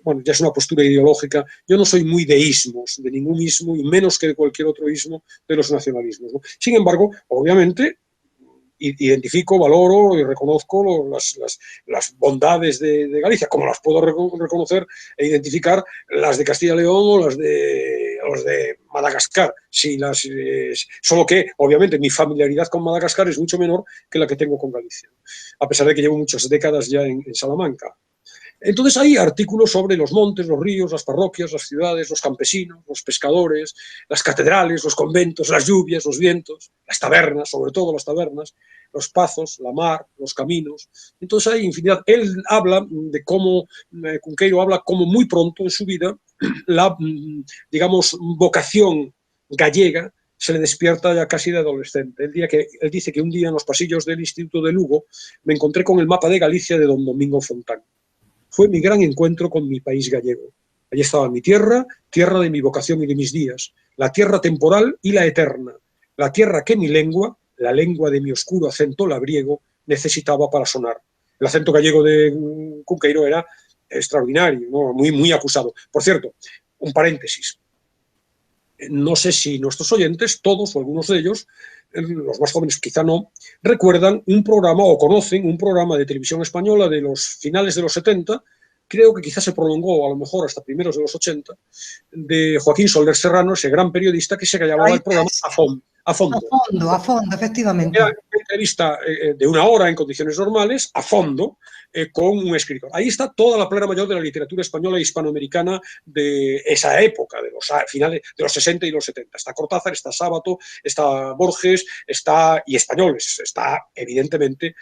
bueno, ya es una postura ideológica. Yo no soy muy de ismos, de ningún ismo, y menos que de cualquier otro ismo de los nacionalismos, ¿no? Sin embargo, obviamente, identifico, valoro y reconozco las bondades de Galicia, como las puedo reconocer e identificar las de Castilla y León o los de Madagascar. Sí, solo que, obviamente, mi familiaridad con Madagascar es mucho menor que la que tengo con Galicia, a pesar de que llevo muchas décadas ya en Salamanca. Entonces hay artículos sobre los montes, los ríos, las parroquias, las ciudades, los campesinos, los pescadores, las catedrales, los conventos, las lluvias, los vientos, las tabernas, sobre todo las tabernas, los pazos, la mar, los caminos. Entonces hay infinidad. Él habla de cómo, Cunqueiro habla como muy pronto en su vida la, digamos, vocación gallega se le despierta ya casi de adolescente. Él dice que un día en los pasillos del Instituto de Lugo me encontré con el mapa de Galicia de don Domingo Fontán. Fue mi gran encuentro con mi país gallego. Allí estaba mi tierra, tierra de mi vocación y de mis días, la tierra temporal y la eterna, la tierra que mi lengua, la lengua de mi oscuro acento labriego, necesitaba para sonar. El acento gallego de Cunqueiro era extraordinario, ¿no? Muy, muy acusado. Por cierto, un paréntesis. No sé si nuestros oyentes, todos o algunos de ellos, los más jóvenes quizá no, recuerdan un programa o conocen un programa de televisión española de los finales de los 70, creo que quizás se prolongó a lo mejor hasta primeros de los 80, de Joaquín Soler Serrano, ese gran periodista que se llamaba el programa A Fondo. A fondo, efectivamente. Era una entrevista de una hora en condiciones normales, a fondo, con un escritor. Ahí está toda la plana mayor de la literatura española e hispanoamericana de esa época, de los finales de los 60 y los 70. Está Cortázar, está Sábato, está Borges, y españoles. Está, evidentemente,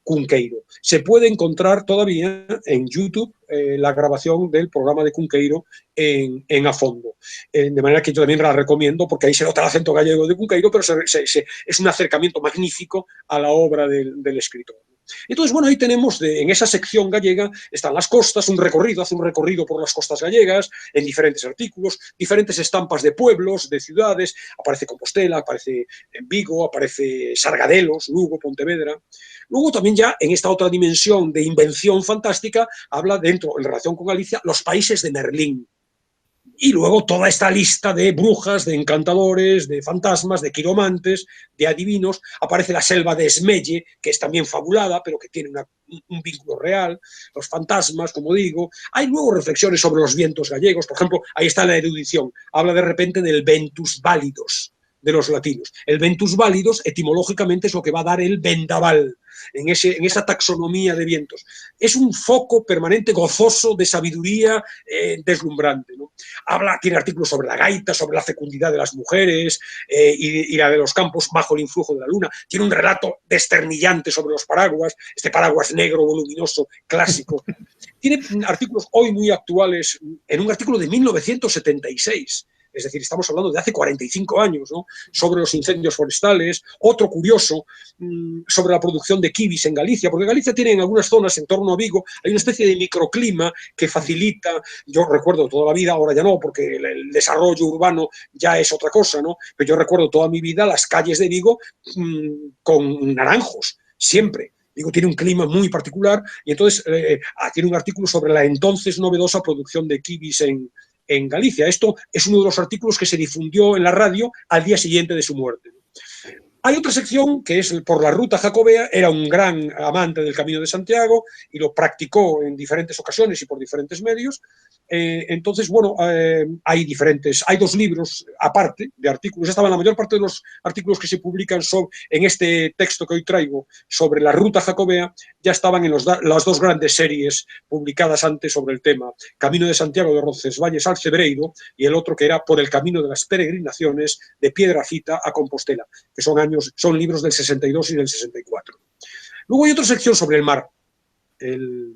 Cunqueiro. Se puede encontrar todavía en YouTube la grabación del programa de Cunqueiro en A Fondo. De manera que yo también la recomiendo, porque ahí se nota el acento gallego de Cunqueiro, pero es un acercamiento magnífico a la obra del escritor. Entonces, bueno, ahí tenemos, en esa sección gallega, están las costas, hace un recorrido por las costas gallegas, en diferentes artículos, diferentes estampas de pueblos, de ciudades, aparece Compostela, aparece Vigo, aparece Sargadelos, Lugo, Pontevedra. Luego también ya en esta otra dimensión de invención fantástica, habla dentro, en relación con Galicia, los países de Merlín. Y luego toda esta lista de brujas, de encantadores, de fantasmas, de quiromantes, de adivinos. Aparece la selva de Esmelle, que es también fabulada, pero que tiene un vínculo real. Los fantasmas, como digo. Hay luego reflexiones sobre los vientos gallegos. Por ejemplo, ahí está la erudición. Habla de repente del ventus válidos de los latinos. El ventus válidos, etimológicamente, es lo que va a dar el vendaval, en esa taxonomía de vientos. Es un foco permanente, gozoso, de sabiduría deslumbrante, ¿no? Tiene artículos sobre la gaita, sobre la fecundidad de las mujeres y la de los campos bajo el influjo de la luna. Tiene un relato desternillante sobre los paraguas, este paraguas negro, voluminoso, clásico. Tiene artículos hoy muy actuales, en un artículo de 1976, es decir, estamos hablando de hace 45 años, ¿no? Sobre los incendios forestales. Otro curioso sobre la producción de kiwis en Galicia, porque Galicia tiene en algunas zonas en torno a Vigo, hay una especie de microclima que facilita, yo recuerdo toda la vida, ahora ya no, porque el desarrollo urbano ya es otra cosa, ¿no? Pero yo recuerdo toda mi vida las calles de Vigo con naranjos, siempre. Vigo tiene un clima muy particular y entonces tiene un artículo sobre la entonces novedosa producción de kiwis en Galicia. Esto es uno de los artículos que se difundió en la radio al día siguiente de su muerte. Hay otra sección que es por la ruta jacobea, era un gran amante del Camino de Santiago y lo practicó en diferentes ocasiones y por diferentes medios. Entonces, bueno, hay dos libros aparte de artículos. Estaban la mayor parte de los artículos que se publican en este texto que hoy traigo sobre la ruta jacobea, ya estaban en las dos grandes series publicadas antes sobre el tema: Camino de Santiago de Roncesvalles al Cebreiro, y el otro que era Por el camino de las peregrinaciones de Piedrafita a Compostela, que son libros del 62 y del 64. Luego hay otra sección sobre el mar, el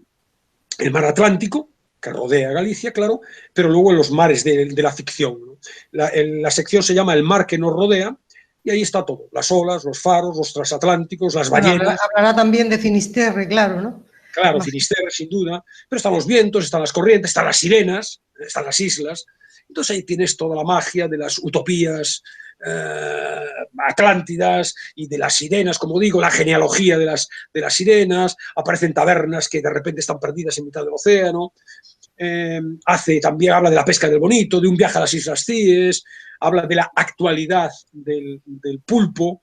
mar Atlántico, que rodea Galicia, claro, pero luego en los mares de la ficción, ¿no? La sección se llama El mar que nos rodea, y ahí está todo: las olas, los faros, los transatlánticos, las ballenas. Hablará también de Finisterre, claro, ¿no? Claro, Finisterre, sin duda, pero están los vientos, están las corrientes, están las sirenas, están las islas. Entonces ahí tienes toda la magia de las utopías atlántidas y de las sirenas, como digo, la genealogía de las sirenas. Aparecen tabernas que de repente están perdidas en mitad del océano. También habla de la pesca del bonito, de un viaje a las Islas Cíes, habla de la actualidad del pulpo,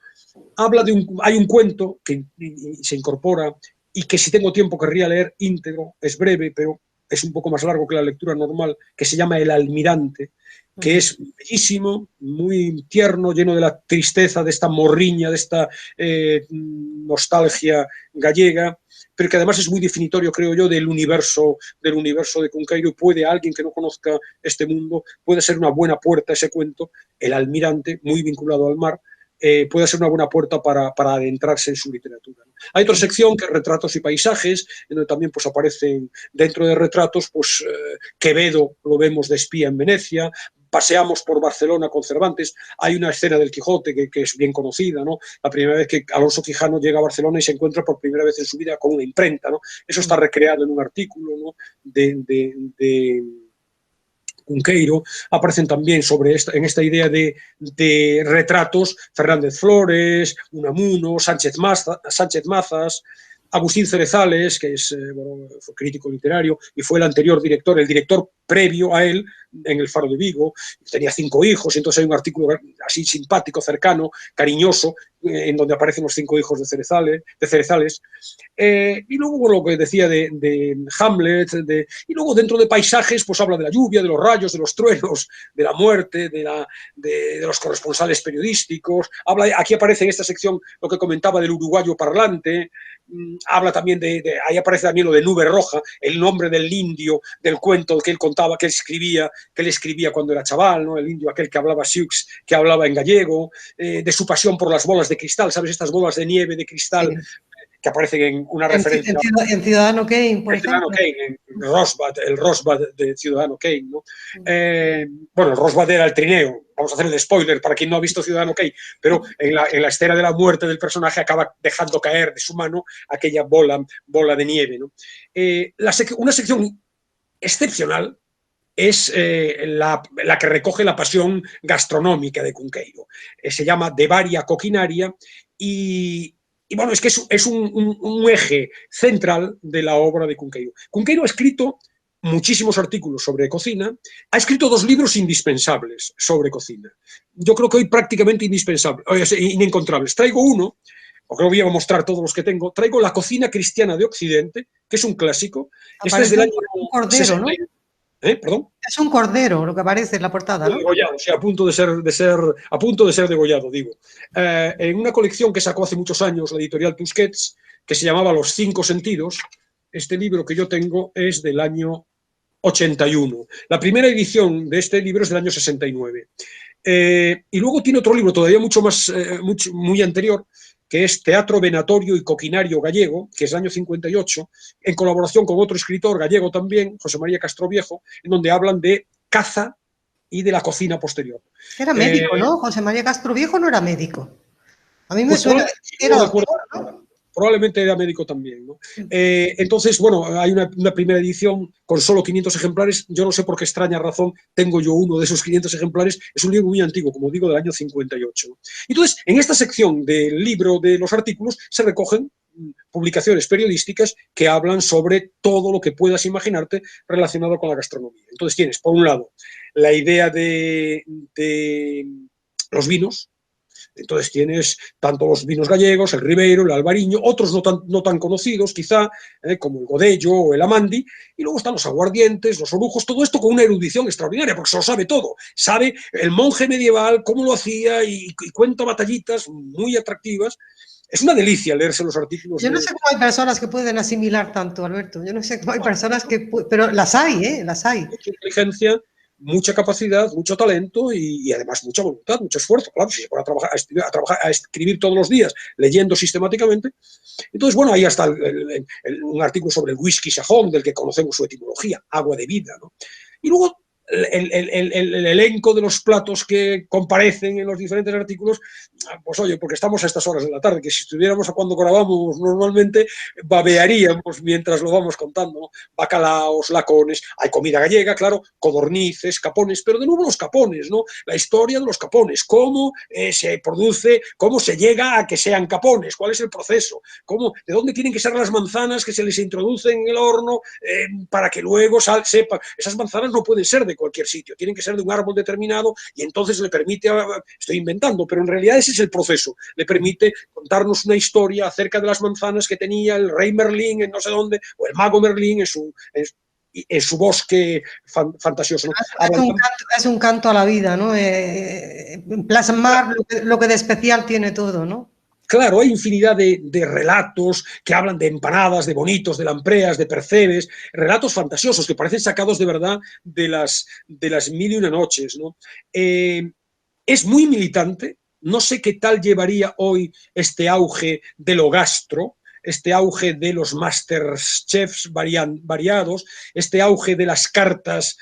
hay un cuento que se incorpora y que, si tengo tiempo, querría leer íntegro. Es breve, pero es un poco más largo que la lectura normal, que se llama El Almirante, que es bellísimo, muy tierno, lleno de la tristeza de esta morriña, de esta nostalgia gallega, pero que además es muy definitorio, creo yo, del universo de Cunqueiro. Puede alguien que no conozca este mundo, puede ser una buena puerta ese cuento, El Almirante, muy vinculado al mar, puede ser una buena puerta para adentrarse en su literatura. Hay otra sección que es retratos y paisajes, en donde también pues aparecen, dentro de retratos, pues Quevedo lo vemos de espía en Venecia, paseamos por Barcelona con Cervantes. Hay una escena del Quijote que es bien conocida, ¿no? La primera vez que Alonso Quijano llega a Barcelona y se encuentra por primera vez en su vida con una imprenta, ¿no? Eso está recreado en un artículo, ¿no?, de Cunqueiro. Aparecen también en esta idea de retratos Fernández Flores, Unamuno, Sánchez Mazas, Agustín Cerezales, que fue crítico literario y fue el director previo a él en el Faro de Vigo. Tenía 5 hijos, y entonces hay un artículo así simpático, cercano, cariñoso, en donde aparecen los 5 hijos de Cerezales. Y luego lo que decía de Hamlet, y luego dentro de paisajes pues habla de la lluvia, de los rayos, de los truenos, de la muerte, de los corresponsales periodísticos. Aquí aparece en esta sección lo que comentaba del uruguayo parlante. Habla también ahí aparece también lo de Nube Roja, el nombre del indio del cuento que él contaba, que él escribía cuando era chaval, ¿no? El indio aquel que hablaba Sioux, que hablaba en gallego, de su pasión por las bolas de cristal, ¿sabes? Estas bolas de nieve, de cristal, sí, que aparecen en una referencia. En Ciudadano Kane, por ejemplo. Kane, el Rosbad de Ciudadano Kane, ¿no? Bueno, el Rosbad era el trineo. Vamos a hacer el spoiler para quien no ha visto Ciudadano Kane, pero en la escena de la muerte del personaje acaba dejando caer de su mano aquella bola de nieve, ¿no? Una sección excepcional es la que recoge la pasión gastronómica de Cunqueiro. Se llama De Varia Coquinaria, y bueno, es que es un eje central de la obra de Cunqueiro. Cunqueiro ha escrito muchísimos artículos sobre cocina, ha escrito 2 libros indispensables sobre cocina. Yo creo que hoy prácticamente inencontrables. Traigo uno, porque no voy a mostrar todos los que tengo. Traigo La cocina cristiana de Occidente, que es un clásico. Este es del año un cordero, 60, ¿no? ¿Perdón? Es un cordero lo que aparece en la portada, ¿no? Degollado, o sea, a punto de ser degollado, digo. En una colección que sacó hace muchos años la editorial Tusquets, que se llamaba Los 5 sentidos. Este libro que yo tengo es del año 81. La primera edición de este libro es del año 69. Y luego tiene otro libro todavía muy anterior, que es Teatro Venatorio y Coquinario Gallego, que es del año 58, en colaboración con otro escritor gallego también, José María Castroviejo, en donde hablan de caza y de la cocina posterior. Era médico, ¿no? José María Castroviejo no era médico. A mí me suena que era doctor, ¿no? Probablemente era médico también, ¿no? Entonces, bueno, hay una primera edición con solo 500 ejemplares. Yo no sé por qué extraña razón tengo yo uno de esos 500 ejemplares. Es un libro muy antiguo, como digo, del año 58. Entonces, en esta sección del libro de los artículos se recogen publicaciones periodísticas que hablan sobre todo lo que puedas imaginarte relacionado con la gastronomía. Entonces tienes, por un lado, la idea de los vinos, Entonces tienes tanto los vinos gallegos, el Ribeiro, el Albariño, otros no tan conocidos quizá, como el Godello o el Amandi, y luego están los aguardientes, los orujos, todo esto con una erudición extraordinaria, porque se lo sabe todo. Sabe el monje medieval cómo lo hacía y cuenta batallitas muy atractivas. Es una delicia leerse los artículos. Yo no sé cómo hay personas que pueden asimilar tanto, Alberto. Yo no sé cómo hay personas que... Pero las hay, ¿eh? Las hay. Mucha inteligencia, mucha capacidad, mucho talento y además mucha voluntad, mucho esfuerzo. Claro, si se pone a escribir todos los días, leyendo sistemáticamente. Entonces, bueno, ahí está un artículo sobre el whisky sajón, del que conocemos su etimología, agua de vida, ¿no? Y luego el elenco de los platos que comparecen en los diferentes artículos, pues oye, porque estamos a estas horas de la tarde, que si estuviéramos a cuando grabamos normalmente, babearíamos mientras lo vamos contando, ¿no? Bacalaos, lacones, hay comida gallega, claro, codornices, capones, pero de nuevo los capones, ¿no? La historia de los capones, cómo se produce, cómo se llega a que sean capones, cuál es el proceso, de dónde tienen que ser las manzanas que se les introducen en el horno para que luego sepa. Esas manzanas no pueden ser de cualquier sitio, tienen que ser de un árbol determinado y entonces le permite, estoy inventando, pero en realidad ese es el proceso, le permite contarnos una historia acerca de las manzanas que tenía el rey Merlín en no sé dónde, o el mago Merlín en su bosque fantasioso, ¿no? Es un canto a la vida, ¿no? Plasmar lo que de especial tiene todo, ¿no? Claro, hay infinidad de relatos que hablan de empanadas, de bonitos, de lampreas, de percebes, relatos fantasiosos que parecen sacados de verdad de las mil y una noches, ¿no? Es muy militante, no sé qué tal llevaría hoy este auge de lo gastro, este auge de los masterchefs variados, este auge de las cartas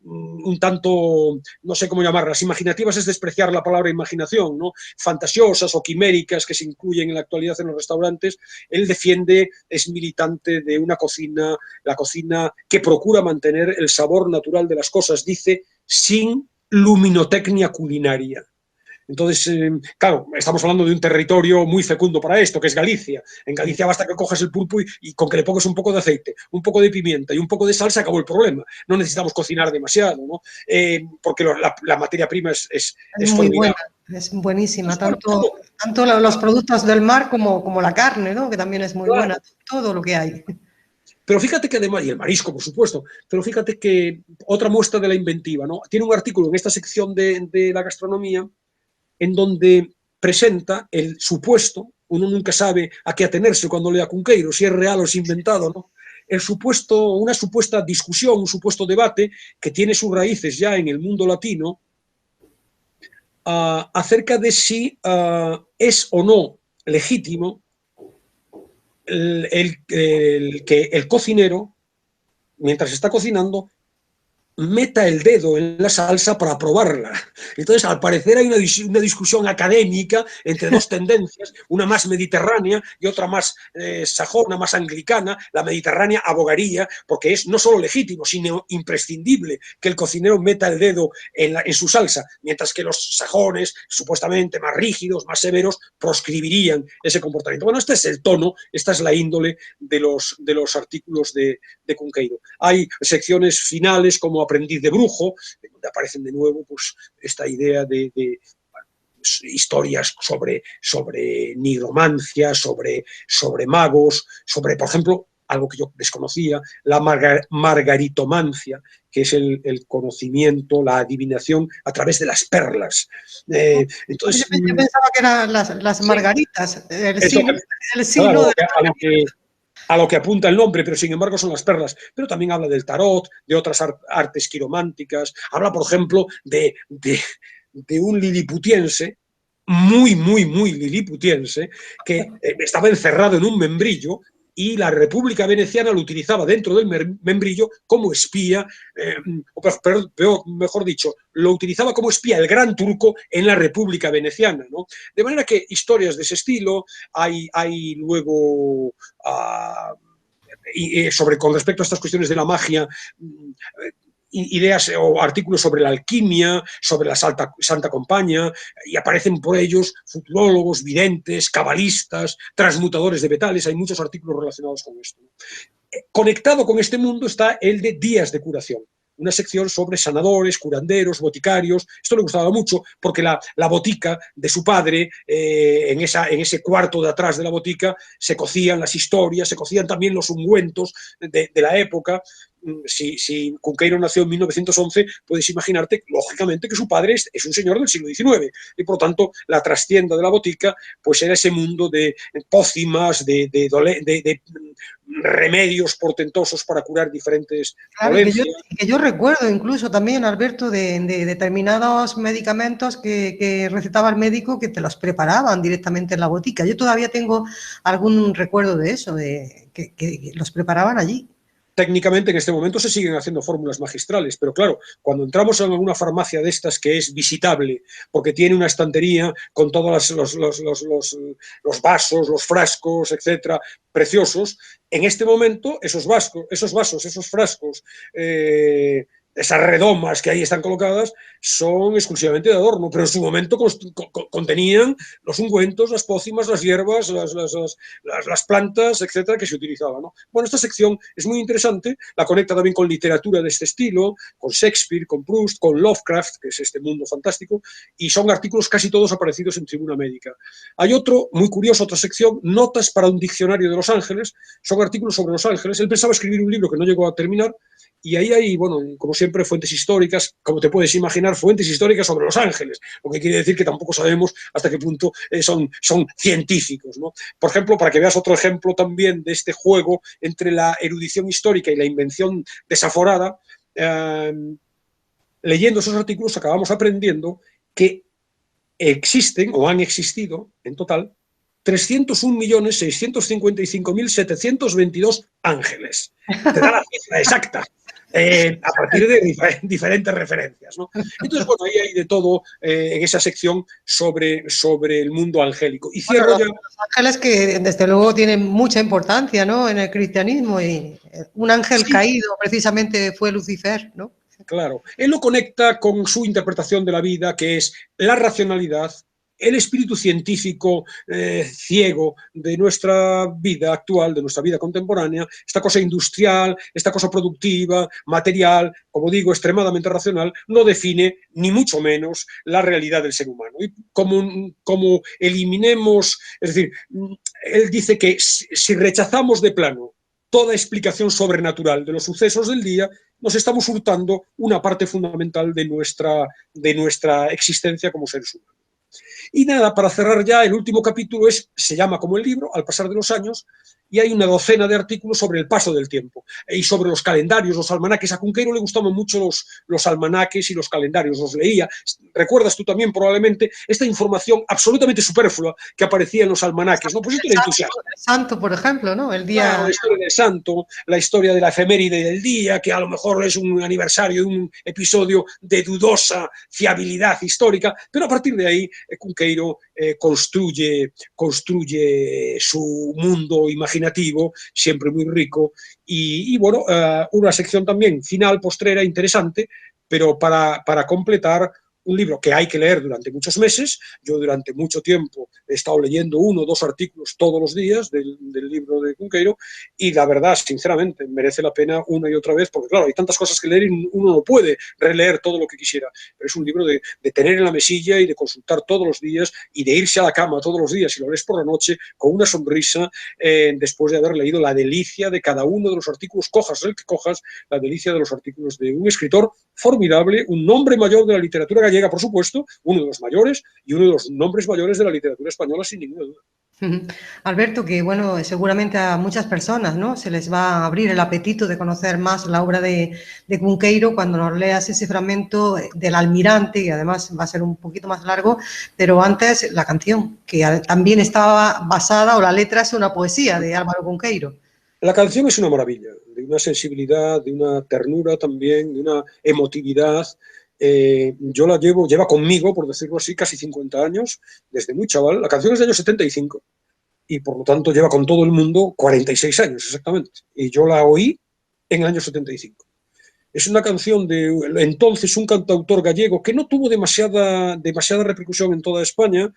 un tanto, no sé cómo llamarlas, imaginativas es despreciar la palabra imaginación, ¿no? Fantasiosas o quiméricas que se incluyen en la actualidad en los restaurantes. Él defiende, es militante de una cocina, la cocina que procura mantener el sabor natural de las cosas, dice, sin luminotecnia culinaria. Entonces, claro, estamos hablando de un territorio muy fecundo para esto, que es Galicia. En Galicia basta que cojas el pulpo y con que le pongas un poco de aceite, un poco de pimienta y un poco de sal, se acabó el problema. No necesitamos cocinar demasiado, ¿no? Porque la materia prima es muy buena, es buenísima. Tanto los productos del mar como la carne, ¿no? Que también es muy buena, todo lo que hay. Pero fíjate que además, y el marisco, por supuesto, pero fíjate que otra muestra de la inventiva, ¿no? Tiene un artículo en esta sección de la gastronomía en donde presenta el supuesto, uno nunca sabe a qué atenerse cuando lea Cunqueiro, si es real o es inventado, ¿no? Una supuesta discusión, un supuesto debate que tiene sus raíces ya en el mundo latino acerca de si es o no legítimo que el cocinero, mientras está cocinando, meta el dedo en la salsa para probarla. Entonces, al parecer hay una discusión académica entre dos tendencias, una más mediterránea y otra más sajona, más anglicana. La mediterránea abogaría, porque es no solo legítimo, sino imprescindible que el cocinero meta el dedo en su salsa, mientras que los sajones, supuestamente más rígidos, más severos, proscribirían ese comportamiento. Bueno, este es el tono, esta es la índole de los artículos de Cunqueiro. Hay secciones finales como Aprendiz de brujo, donde aparecen de nuevo pues, esta idea de historias sobre nigromancia, sobre magos, sobre, por ejemplo, algo que yo desconocía, la margaritomancia, que es el conocimiento, la adivinación a través de las perlas. Entonces, yo pensaba que eran las margaritas, el signo claro, de a lo que apunta el nombre, pero sin embargo son las perlas. Pero también habla del tarot, de otras artes quirománticas. Habla, por ejemplo, de un liliputiense, muy liliputiense, que estaba encerrado en un membrillo y la República Veneciana lo utilizaba dentro del membrillo como espía, mejor dicho, lo utilizaba como espía el Gran Turco en la República Veneciana, ¿no? De manera que historias de ese estilo, hay luego con respecto a estas cuestiones de la magia, ideas o artículos sobre la alquimia, sobre la Santa Compañía, y aparecen por ellos futurólogos, videntes, cabalistas, transmutadores de metales, hay muchos artículos relacionados con esto. Conectado con este mundo está el de días de curación. una sección sobre sanadores, curanderos, boticarios. Esto le gustaba mucho porque la botica de su padre, en ese cuarto de atrás de la botica, se cocían las historias, se cocían también los ungüentos de la época. Si Cunqueiro nació en 1911, puedes imaginarte, lógicamente, que su padre es un señor del siglo XIX y, por lo tanto, la trastienda de la botica pues era ese mundo de pócimas, de remedios portentosos para curar diferentes Claro, dolencias. que yo recuerdo incluso también, Alberto, de determinados medicamentos que recetaba el médico que te los preparaban directamente en la botica. Yo todavía tengo algún recuerdo de eso, de que los preparaban allí. Técnicamente en este momento se siguen haciendo fórmulas magistrales, pero claro, cuando entramos en alguna farmacia de estas que es visitable, porque tiene una estantería con todos los vasos, los frascos, etcétera, preciosos, en este momento esos vasos, esos frascos, esas redomas que ahí están colocadas son exclusivamente de adorno, pero en su momento contenían los ungüentos, las pócimas, las hierbas, las plantas, etcétera, que se utilizaban, ¿no? Bueno, esta sección es muy interesante, la conecta también con literatura de este estilo, con Shakespeare, con Proust, con Lovecraft, que es este mundo fantástico, y son artículos casi todos aparecidos en Tribuna Médica. Hay otro, muy curioso, otra sección, Notas para un diccionario de Los Ángeles, son artículos sobre Los Ángeles. Él pensaba escribir un libro que no llegó a terminar, y ahí hay, bueno, como siempre, fuentes históricas, como te puedes imaginar, fuentes históricas sobre Los Ángeles, lo que quiere decir que tampoco sabemos hasta qué punto son científicos, ¿no? Por ejemplo, para que veas otro ejemplo también de este juego entre la erudición histórica y la invención desaforada, leyendo esos artículos acabamos aprendiendo que existen o han existido en total 301.655.722 ángeles. Te da la cifra exacta. A partir de diferentes referencias, ¿no? Entonces, bueno, ahí hay de todo en esa sección sobre el mundo angélico. Y cierro ya. Los ángeles que, desde luego, tienen mucha importancia, ¿no?, en el cristianismo, y un ángel caído precisamente fue Lucifer, ¿no? Claro. Él lo conecta con su interpretación de la vida, que es la racionalidad, el espíritu científico ciego de nuestra vida actual, de nuestra vida contemporánea, esta cosa industrial, esta cosa productiva, material, como digo, extremadamente racional, no define ni mucho menos la realidad del ser humano. Y como eliminemos, es decir, él dice que si rechazamos de plano toda explicación sobrenatural de los sucesos del día, nos estamos hurtando una parte fundamental de nuestra existencia como seres humanos. Y nada, para cerrar ya, el último capítulo se llama como el libro, Al pasar de los años, y hay una docena de artículos sobre el paso del tiempo y sobre los calendarios, los almanaques. A Cunqueiro le gustaban mucho los almanaques y los calendarios, los leía. Recuerdas tú también probablemente esta información absolutamente superflua que aparecía en los almanaques, ¿no? Pues esto era entusiasmo. El santo, por ejemplo, ¿no? El día... Claro, la historia del santo, la historia de la efeméride del día, que a lo mejor es un aniversario de un episodio de dudosa fiabilidad histórica, pero a partir de ahí Cunqueiro construye su mundo imaginativo, siempre muy rico, y bueno, una sección también final, postrera, interesante, pero para completar un libro que hay que leer durante muchos meses. Yo durante mucho tiempo he estado leyendo 1 o 2 artículos todos los días del libro de Cunqueiro, y la verdad, sinceramente, merece la pena una y otra vez, porque claro, hay tantas cosas que leer y uno no puede releer todo lo que quisiera, pero es un libro de tener en la mesilla y de consultar todos los días y de irse a la cama todos los días y lo lees por la noche con una sonrisa después de haber leído la delicia de cada uno de los artículos, cojas el que cojas, la delicia de los artículos de un escritor formidable, un nombre mayor de la literatura gallega, por supuesto, uno de los mayores y uno de los nombres mayores de la literatura española, sin ninguna duda. Alberto, que bueno, seguramente a muchas personas, ¿no?, se les va a abrir el apetito de conocer más la obra de Cunqueiro cuando nos leas ese fragmento del Almirante, que además va a ser un poquito más largo, pero antes la canción, que también estaba basada, o la letra es una poesía de Álvaro Cunqueiro. La canción es una maravilla, de una sensibilidad, de una ternura también, de una emotividad. Yo la lleva conmigo, por decirlo así, casi 50 años, desde muy chaval. La canción es del año 75 y por lo tanto lleva con todo el mundo 46 años exactamente. Y yo la oí en el año 75. Es una canción de entonces un cantautor gallego que no tuvo demasiada repercusión en toda España,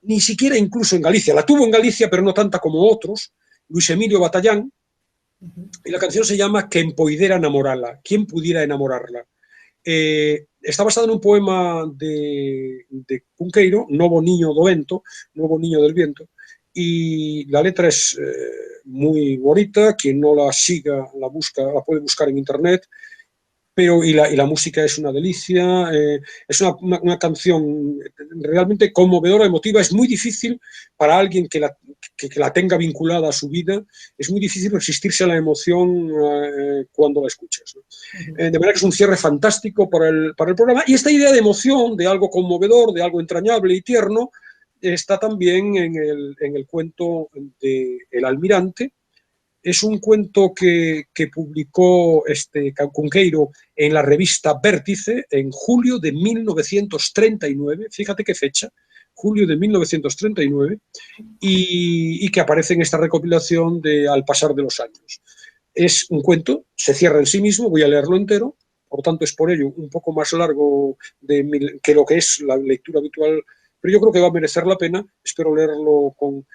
ni siquiera incluso en Galicia. La tuvo en Galicia, pero no tanta como otros, Luis Emilio Batallán, Y la canción se llama Quen poidera enamorala, ¿quién pudiera enamorarla? Está basada en un poema de Cunqueiro, Novo Niño do Vento, Nuevo Niño del Viento, y la letra es muy bonita, quien no la siga la busca, la puede buscar en internet, pero y la música es una delicia, es una canción realmente conmovedora, emotiva, es muy difícil para alguien que la tenga vinculada a su vida, es muy difícil resistirse a la emoción cuando la escuchas, ¿no? De manera que es un cierre fantástico para el programa, y esta idea de emoción, de algo conmovedor, de algo entrañable y tierno, está también en el cuento de El Almirante. Es un cuento que publicó Cunqueiro en la revista Vértice en julio de 1939, fíjate qué fecha, julio de 1939, y que aparece en esta recopilación de Al pasar de los años. Es un cuento, se cierra en sí mismo, voy a leerlo entero, por tanto es por ello un poco más largo que lo que es la lectura habitual, pero yo creo que va a merecer la pena, espero leerlo con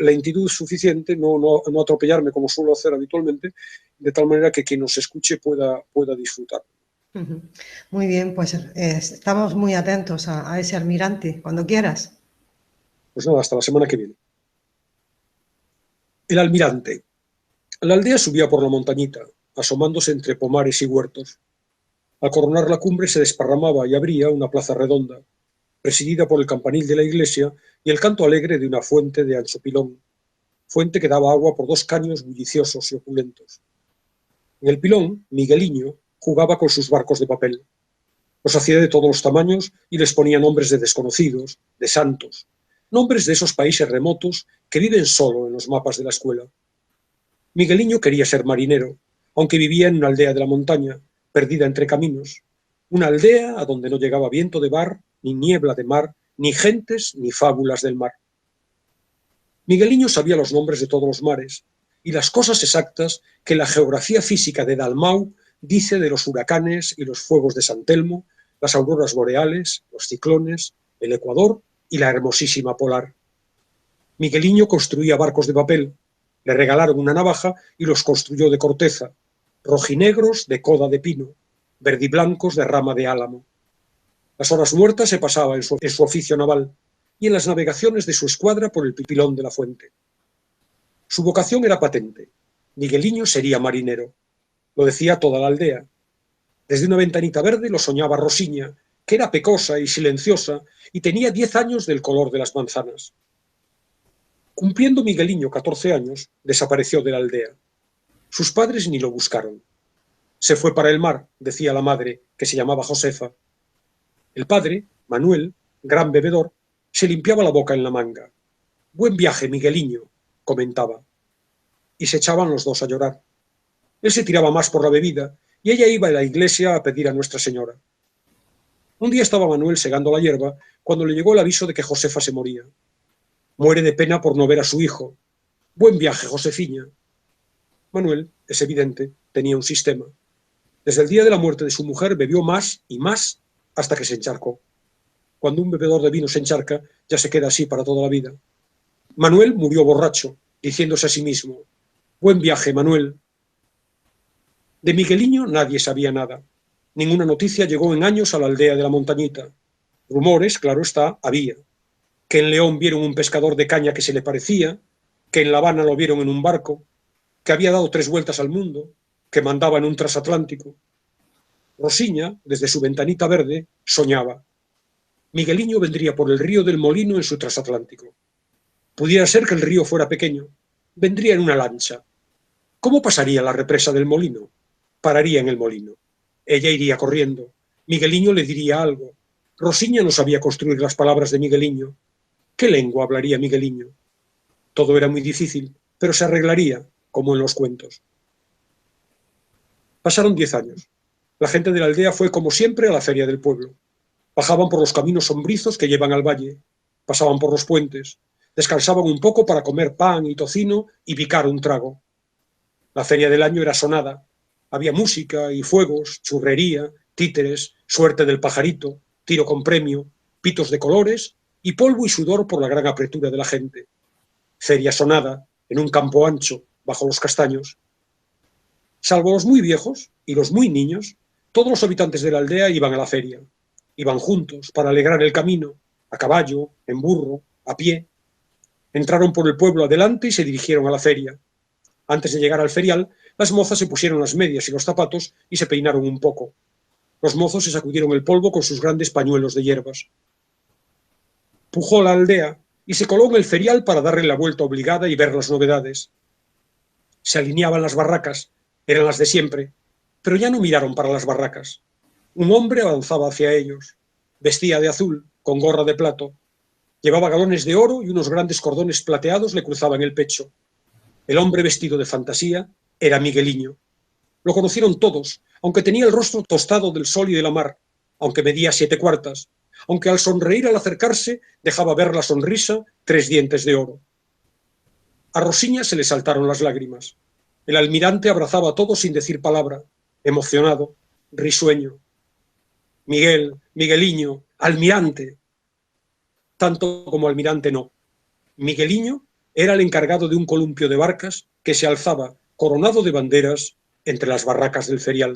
lentitud suficiente, no atropellarme como suelo hacer habitualmente, de tal manera que quien nos escuche pueda disfrutar. Muy bien, pues estamos muy atentos a ese almirante, cuando quieras. Pues nada, hasta la semana que viene. El Almirante. La aldea subía por la montañita, asomándose entre pomares y huertos. Al coronar la cumbre se desparramaba y abría una plaza redonda, presidida por el campanil de la iglesia y el canto alegre de una fuente de ancho pilón, fuente que daba agua por dos caños bulliciosos y opulentos. En el pilón, Migueliño jugaba con sus barcos de papel. Los hacía de todos los tamaños y les ponía nombres de desconocidos, de santos, nombres de esos países remotos que viven solo en los mapas de la escuela. Migueliño quería ser marinero, aunque vivía en una aldea de la montaña, perdida entre caminos, una aldea a donde no llegaba viento de mar, ni niebla de mar, ni gentes, ni fábulas del mar. Migueliño sabía los nombres de todos los mares y las cosas exactas que la geografía física de Dalmau dice de los huracanes y los fuegos de San Telmo, las auroras boreales, los ciclones, el Ecuador y la hermosísima polar. Migueliño construía barcos de papel, le regalaron una navaja y los construyó de corteza, rojinegros de coda de pino, verdiblancos de rama de álamo. Las horas muertas se pasaba en su oficio naval y en las navegaciones de su escuadra por el pilón de la fuente. Su vocación era patente. Migueliño sería marinero. Lo decía toda la aldea. Desde una ventanita verde lo soñaba Rosiña, que era pecosa y silenciosa y tenía 10 años del color de las manzanas. Cumpliendo Migueliño 14 años, desapareció de la aldea. Sus padres ni lo buscaron. Se fue para el mar, decía la madre, que se llamaba Josefa. El padre, Manuel, gran bebedor, se limpiaba la boca en la manga. Buen viaje, Migueliño, comentaba. Y se echaban los dos a llorar. Él se tiraba más por la bebida y ella iba a la iglesia a pedir a Nuestra Señora. Un día estaba Manuel segando la hierba cuando le llegó el aviso de que Josefa se moría. Muere de pena por no ver a su hijo. Buen viaje, Josefiña. Manuel, es evidente, tenía un sistema. Desde el día de la muerte de su mujer bebió más y más hasta que se encharcó. Cuando un bebedor de vino se encharca, ya se queda así para toda la vida. Manuel murió borracho, diciéndose a sí mismo: buen viaje, Manuel. De Migueliño nadie sabía nada. Ninguna noticia llegó en años a la aldea de la montañita. Rumores, claro está, había. Que en León vieron un pescador de caña que se le parecía, que en La Habana lo vieron en un barco, que había dado 3 vueltas al mundo, que mandaba en un transatlántico. Rosiña, desde su ventanita verde, soñaba. Migueliño vendría por el río del Molino en su transatlántico. Pudiera ser que el río fuera pequeño. Vendría en una lancha. ¿Cómo pasaría la represa del molino? Pararía en el molino. Ella iría corriendo. Migueliño le diría algo. Rosiña no sabía construir las palabras de Migueliño. ¿Qué lengua hablaría Migueliño? Todo era muy difícil, pero se arreglaría, como en los cuentos. Pasaron 10 años. La gente de la aldea fue, como siempre, a la feria del pueblo. Bajaban por los caminos sombrizos que llevan al valle. Pasaban por los puentes. Descansaban un poco para comer pan y tocino y picar un trago. La feria del año era sonada. Había música y fuegos, churrería, títeres, suerte del pajarito, tiro con premio, pitos de colores y polvo y sudor por la gran apretura de la gente. Feria sonada, en un campo ancho, bajo los castaños. Salvo los muy viejos y los muy niños, todos los habitantes de la aldea iban a la feria. Iban juntos para alegrar el camino, a caballo, en burro, a pie. Entraron por el pueblo adelante y se dirigieron a la feria. Antes de llegar al ferial, las mozas se pusieron las medias y los zapatos y se peinaron un poco. Los mozos se sacudieron el polvo con sus grandes pañuelos de hierbas. Pujó la aldea y se coló en el ferial para darle la vuelta obligada y ver las novedades. Se alineaban las barracas, eran las de siempre, pero ya no miraron para las barracas. Un hombre avanzaba hacia ellos. Vestía de azul, con gorra de plato. Llevaba galones de oro y unos grandes cordones plateados le cruzaban el pecho. El hombre vestido de fantasía era Migueliño. Lo conocieron todos, aunque tenía el rostro tostado del sol y de la mar, aunque medía 7 cuartas, aunque al sonreír al acercarse dejaba ver la sonrisa 3 dientes de oro. A Rosiña se le saltaron las lágrimas. El almirante abrazaba a todos sin decir palabra, emocionado, risueño. Miguel, Migueliño, almirante. Tanto como almirante no. Migueliño era el encargado de un columpio de barcas que se alzaba, coronado de banderas, entre las barracas del ferial.